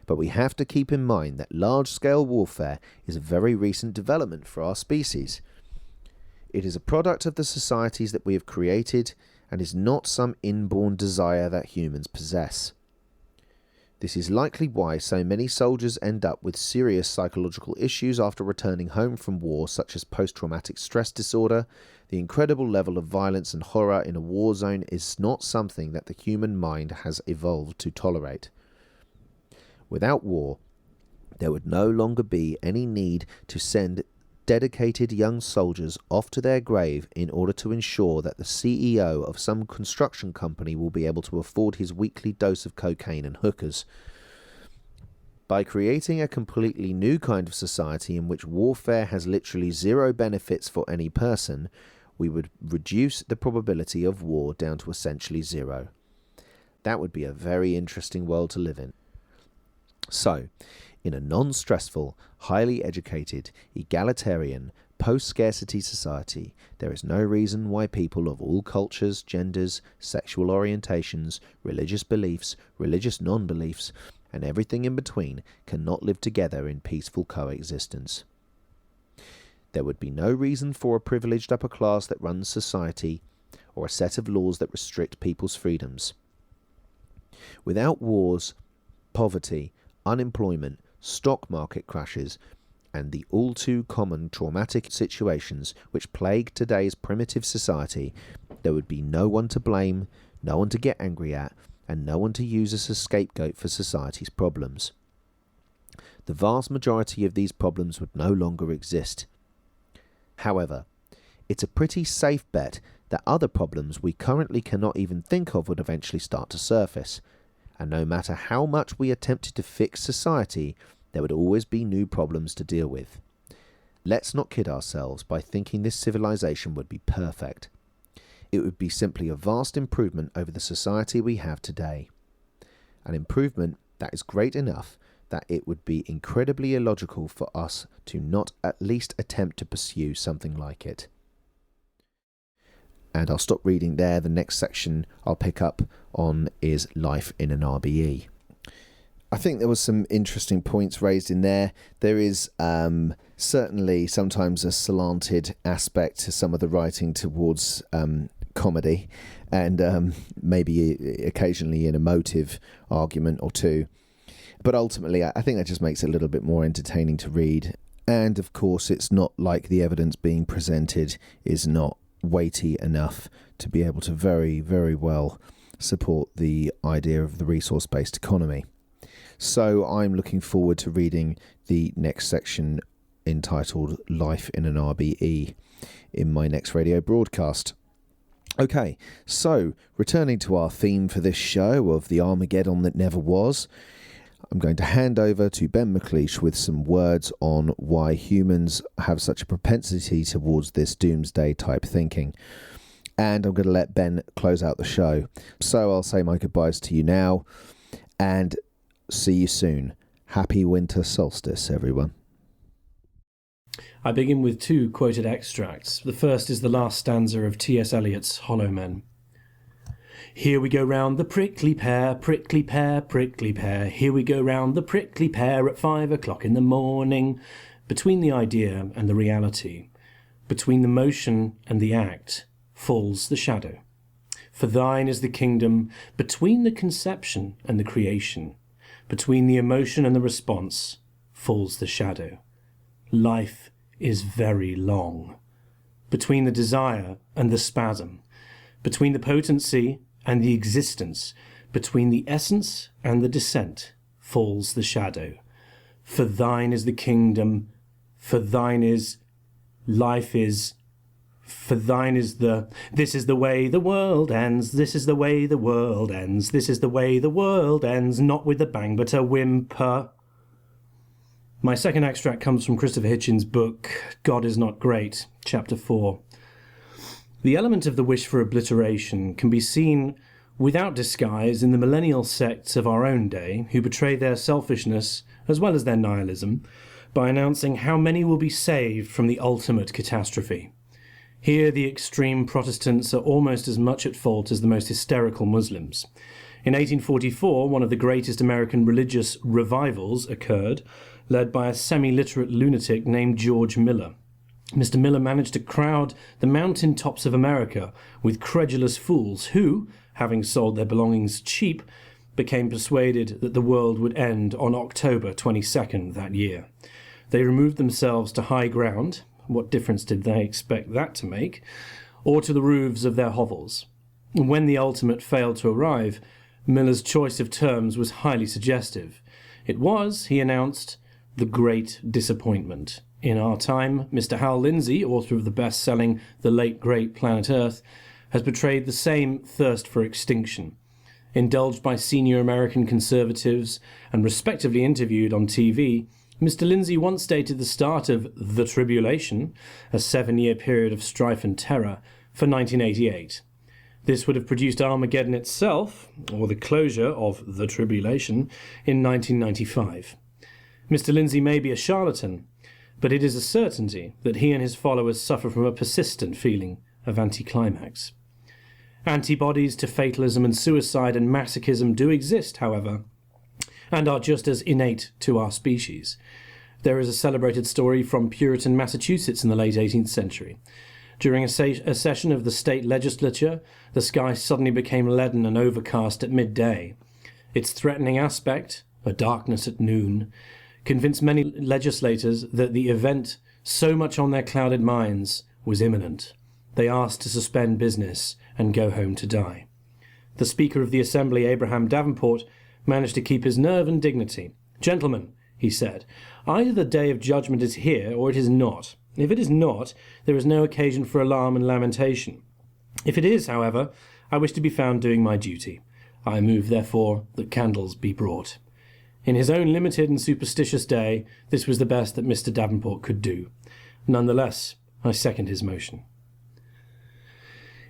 But we have to keep in mind that large-scale warfare is a very recent development for our species. It is a product of the societies that we have created and is not some inborn desire that humans possess. This is likely why so many soldiers end up with serious psychological issues after returning home from war, such as post-traumatic stress disorder. The incredible level of violence and horror in a war zone is not something that the human mind has evolved to tolerate. Without war, there would no longer be any need to send dedicated young soldiers off to their grave in order to ensure that the CEO of some construction company will be able to afford his weekly dose of cocaine and hookers. By creating a completely new kind of society in which warfare has literally zero benefits for any person, we would reduce the probability of war down to essentially zero. That would be a very interesting world to live in. So, in a non-stressful, highly educated, egalitarian, post-scarcity society, there is no reason why people of all cultures, genders, sexual orientations, religious beliefs, religious non-beliefs, and everything in between cannot live together in peaceful coexistence. There would be no reason for a privileged upper class that runs society, or a set of laws that restrict people's freedoms. Without wars, poverty, unemployment, stock market crashes, and the all-too-common traumatic situations which plague today's primitive society, there would be no one to blame, no one to get angry at, and no one to use as a scapegoat for society's problems. The vast majority of these problems would no longer exist. However, it's a pretty safe bet that other problems we currently cannot even think of would eventually start to surface. And no matter how much we attempted to fix society, there would always be new problems to deal with. Let's not kid ourselves by thinking this civilization would be perfect. It would be simply a vast improvement over the society we have today. An improvement that is great enough that it would be incredibly illogical for us to not at least attempt to pursue something like it. And I'll stop reading there. The next section I'll pick up on is life in an RBE. I think there was some interesting points raised in there. There is certainly sometimes a slanted aspect to some of the writing towards comedy, and maybe occasionally an emotive argument or two. But ultimately, I think that just makes it a little bit more entertaining to read. And of course, it's not like the evidence being presented is not weighty enough to be able to very, very well support the idea of the resource-based economy. So I'm looking forward to reading the next section entitled Life in an RBE in my next radio broadcast. Okay, so returning to our theme for this show of the Armageddon that never was, I'm going to hand over to Ben McLeish with some words on why humans have such a propensity towards this doomsday type thinking. And I'm going to let Ben close out the show. So I'll say my goodbyes to you now and see you soon. Happy winter solstice, everyone. I begin with two quoted extracts. The first is the last stanza of T.S. Eliot's Hollow Men. Here we go round the prickly pear, prickly pear, prickly pear. Here we go round the prickly pear at 5 o'clock in the morning. Between the idea and the reality, between the motion and the act, falls the shadow. For thine is the kingdom between the conception and the creation, Between the emotion and the response falls the shadow. Life is very long. Between the desire and the spasm, between the potency and the existence, between the essence and the descent, falls the shadow. For thine is the kingdom, for thine is, life is, for thine is the, this is the way the world ends, this is the way the world ends, this is the way the world ends, not with a bang but a whimper. My second extract comes from Christopher Hitchens' book, God is Not Great, Chapter 4. The element of the wish for obliteration can be seen without disguise in the millennial sects of our own day who betray their selfishness as well as their nihilism by announcing how many will be saved from the ultimate catastrophe. Here the extreme Protestants are almost as much at fault as the most hysterical Muslims. In 1844, one of the greatest American religious revivals occurred, led by a semi-literate lunatic named George Miller. Mr. Miller managed to crowd the mountain tops of America with credulous fools who, having sold their belongings cheap, became persuaded that the world would end on October 22nd that year. They removed themselves to high ground. What difference did they expect that to make? Or to the roofs of their hovels. When the ultimate failed to arrive, Miller's choice of terms was highly suggestive. It was, he announced, the Great Disappointment. In our time, Mr. Hal Lindsey, author of the best-selling The Late Great Planet Earth, has betrayed the same thirst for extinction. Indulged by senior American conservatives and respectively interviewed on TV, Mr. Lindsey once stated the start of The Tribulation, a 7-year period of strife and terror, for 1988. This would have produced Armageddon itself, or the closure of The Tribulation, in 1995. Mr. Lindsey may be a charlatan, but it is a certainty that he and his followers suffer from a persistent feeling of anticlimax. Antibodies to fatalism and suicide and masochism do exist, however, and are just as innate to our species. There is a celebrated story from Puritan Massachusetts in the late 18th century. During a session of the state legislature, the sky suddenly became leaden and overcast at midday. Its threatening aspect, a darkness at noon, convinced many legislators that the event, so much on their clouded minds, was imminent. They asked to suspend business and go home to die. The Speaker of the Assembly, Abraham Davenport, managed to keep his nerve and dignity. "Gentlemen," he said, "either the day of judgment is here or it is not. If it is not, there is no occasion for alarm and lamentation. If it is, however, I wish to be found doing my duty. I move, therefore, that candles be brought." In his own limited and superstitious day, this was the best that Mr. Davenport could do. Nonetheless, I second his motion.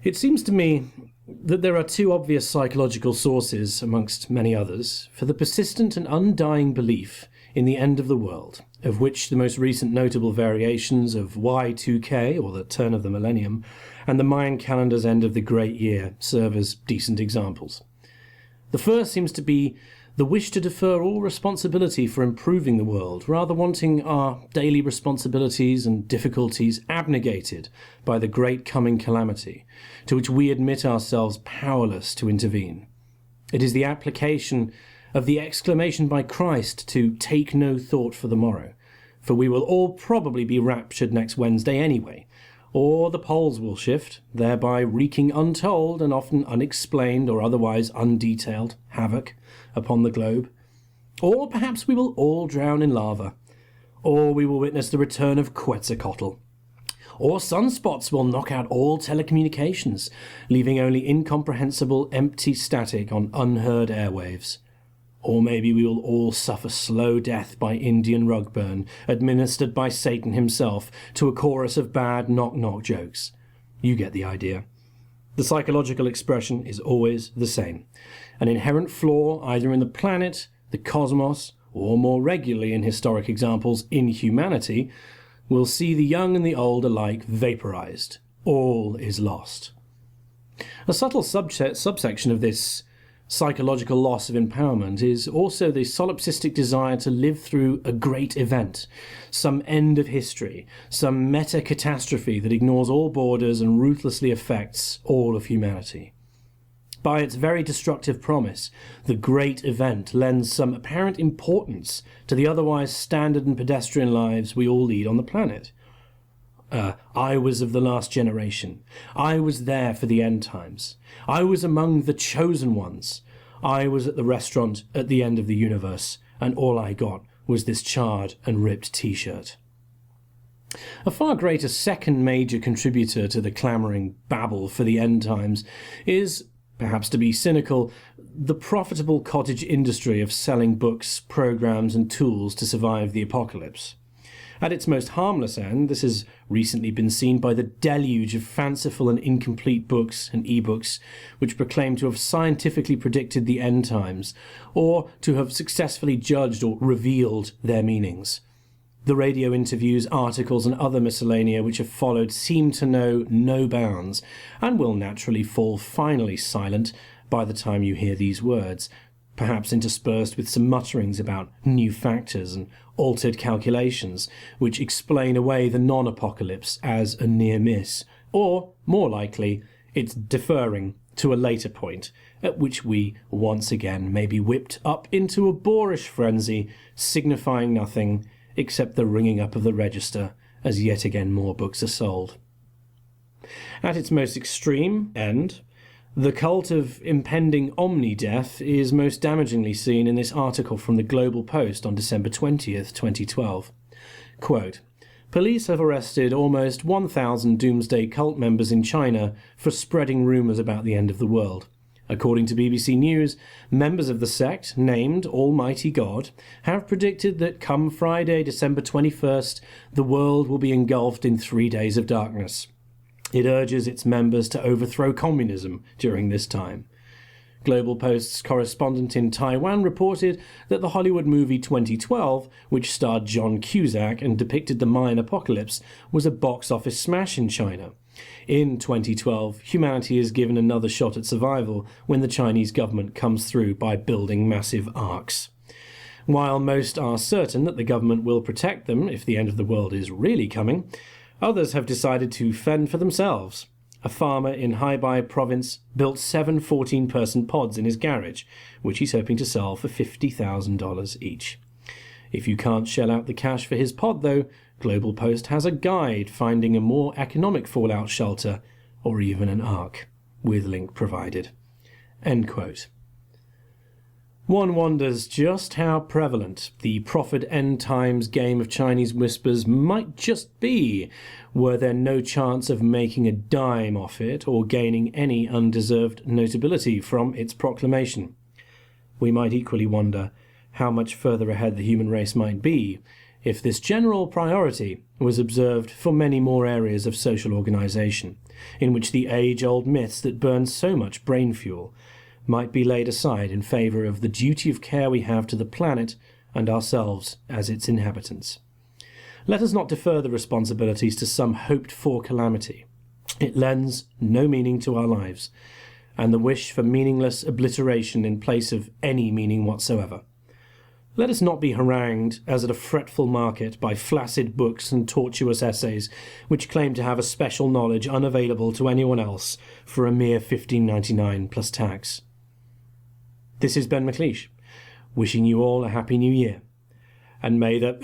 It seems to me that there are two obvious psychological sources, amongst many others, for the persistent and undying belief in the end of the world, of which the most recent notable variations of Y2K, or the turn of the millennium, and the Mayan calendar's end of the great year serve as decent examples. The first seems to be the wish to defer all responsibility for improving the world, rather wanting our daily responsibilities and difficulties abnegated by the great coming calamity, to which we admit ourselves powerless to intervene. It is the application of the exclamation by Christ to take no thought for the morrow, for we will all probably be raptured next Wednesday anyway, or the poles will shift, thereby wreaking untold and often unexplained or otherwise undetailed havoc upon the globe. Or perhaps we will all drown in lava, or we will witness the return of Quetzalcoatl, or sunspots will knock out all telecommunications, leaving only incomprehensible empty static on unheard airwaves. Or maybe we will all suffer slow death by Indian rug burn, administered by Satan himself, to a chorus of bad knock-knock jokes. You get the idea. The psychological expression is always the same. An inherent flaw either in the planet, the cosmos, or more regularly in historic examples, in humanity, will see the young and the old alike vaporized. All is lost. A subtle subsection of this psychological loss of empowerment is also the solipsistic desire to live through a great event, some end of history, some meta-catastrophe that ignores all borders and ruthlessly affects all of humanity. by its very destructive promise, the great event lends some apparent importance to the otherwise standard and pedestrian lives we all lead on the planet. I was of the last generation. I was there for the end times. I was among the chosen ones. I was at the restaurant at the end of the universe, and all I got was this charred and ripped t-shirt. A far greater second major contributor to the clamouring babble for the end times is, perhaps to be cynical, the profitable cottage industry of selling books, programs and tools to survive the apocalypse. At its most harmless end, this has recently been seen by the deluge of fanciful and incomplete books and e-books which proclaim to have scientifically predicted the end times, or to have successfully judged or revealed their meanings. The radio interviews, articles and other miscellanea which have followed seem to know no bounds, and will naturally fall finally silent by the time you hear these words, perhaps interspersed with some mutterings about new factors and altered calculations, which explain away the non-apocalypse as a near miss, or, more likely, its deferring to a later point, at which we once again may be whipped up into a boorish frenzy, signifying nothing except the ringing up of the register as yet again more books are sold. At its most extreme end, the cult of impending omni-death is most damagingly seen in this article from the Global Post on December 20th, 2012. Quote, "Police have arrested almost 1,000 doomsday cult members in China for spreading rumours about the end of the world. According to BBC News, members of the sect, named Almighty God, have predicted that come Friday, December 21st, the world will be engulfed in 3 days of darkness. It urges its members to overthrow communism during this time." Global Post's correspondent in Taiwan reported that the Hollywood movie 2012, which starred John Cusack and depicted the Mayan apocalypse, was a box office smash in China. In 2012, humanity is given another shot at survival when the Chinese government comes through by building massive arks. While most are certain that the government will protect them if the end of the world is really coming, others have decided to fend for themselves. A farmer in Hebei province built 7 14-person pods in his garage, which he's hoping to sell for $50,000 each. If you can't shell out the cash for his pod, though, Global Post has a guide finding a more economic fallout shelter, or even an ark, with link provided. End quote. One wonders just how prevalent the proffered end times game of Chinese whispers might just be, were there no chance of making a dime off it or gaining any undeserved notability from its proclamation. We might equally wonder how much further ahead the human race might be if this general priority was observed for many more areas of social organisation, in which the age-old myths that burn so much brain fuel might be laid aside in favour of the duty of care we have to the planet and ourselves as its inhabitants. Let us not defer the responsibilities to some hoped-for calamity. It lends no meaning to our lives, and the wish for meaningless obliteration in place of any meaning whatsoever. Let us not be harangued, as at a fretful market, by flaccid books and tortuous essays which claim to have a special knowledge unavailable to anyone else for a mere $15.99 plus tax. This is Ben McLeish, wishing you all a happy new year, and may the...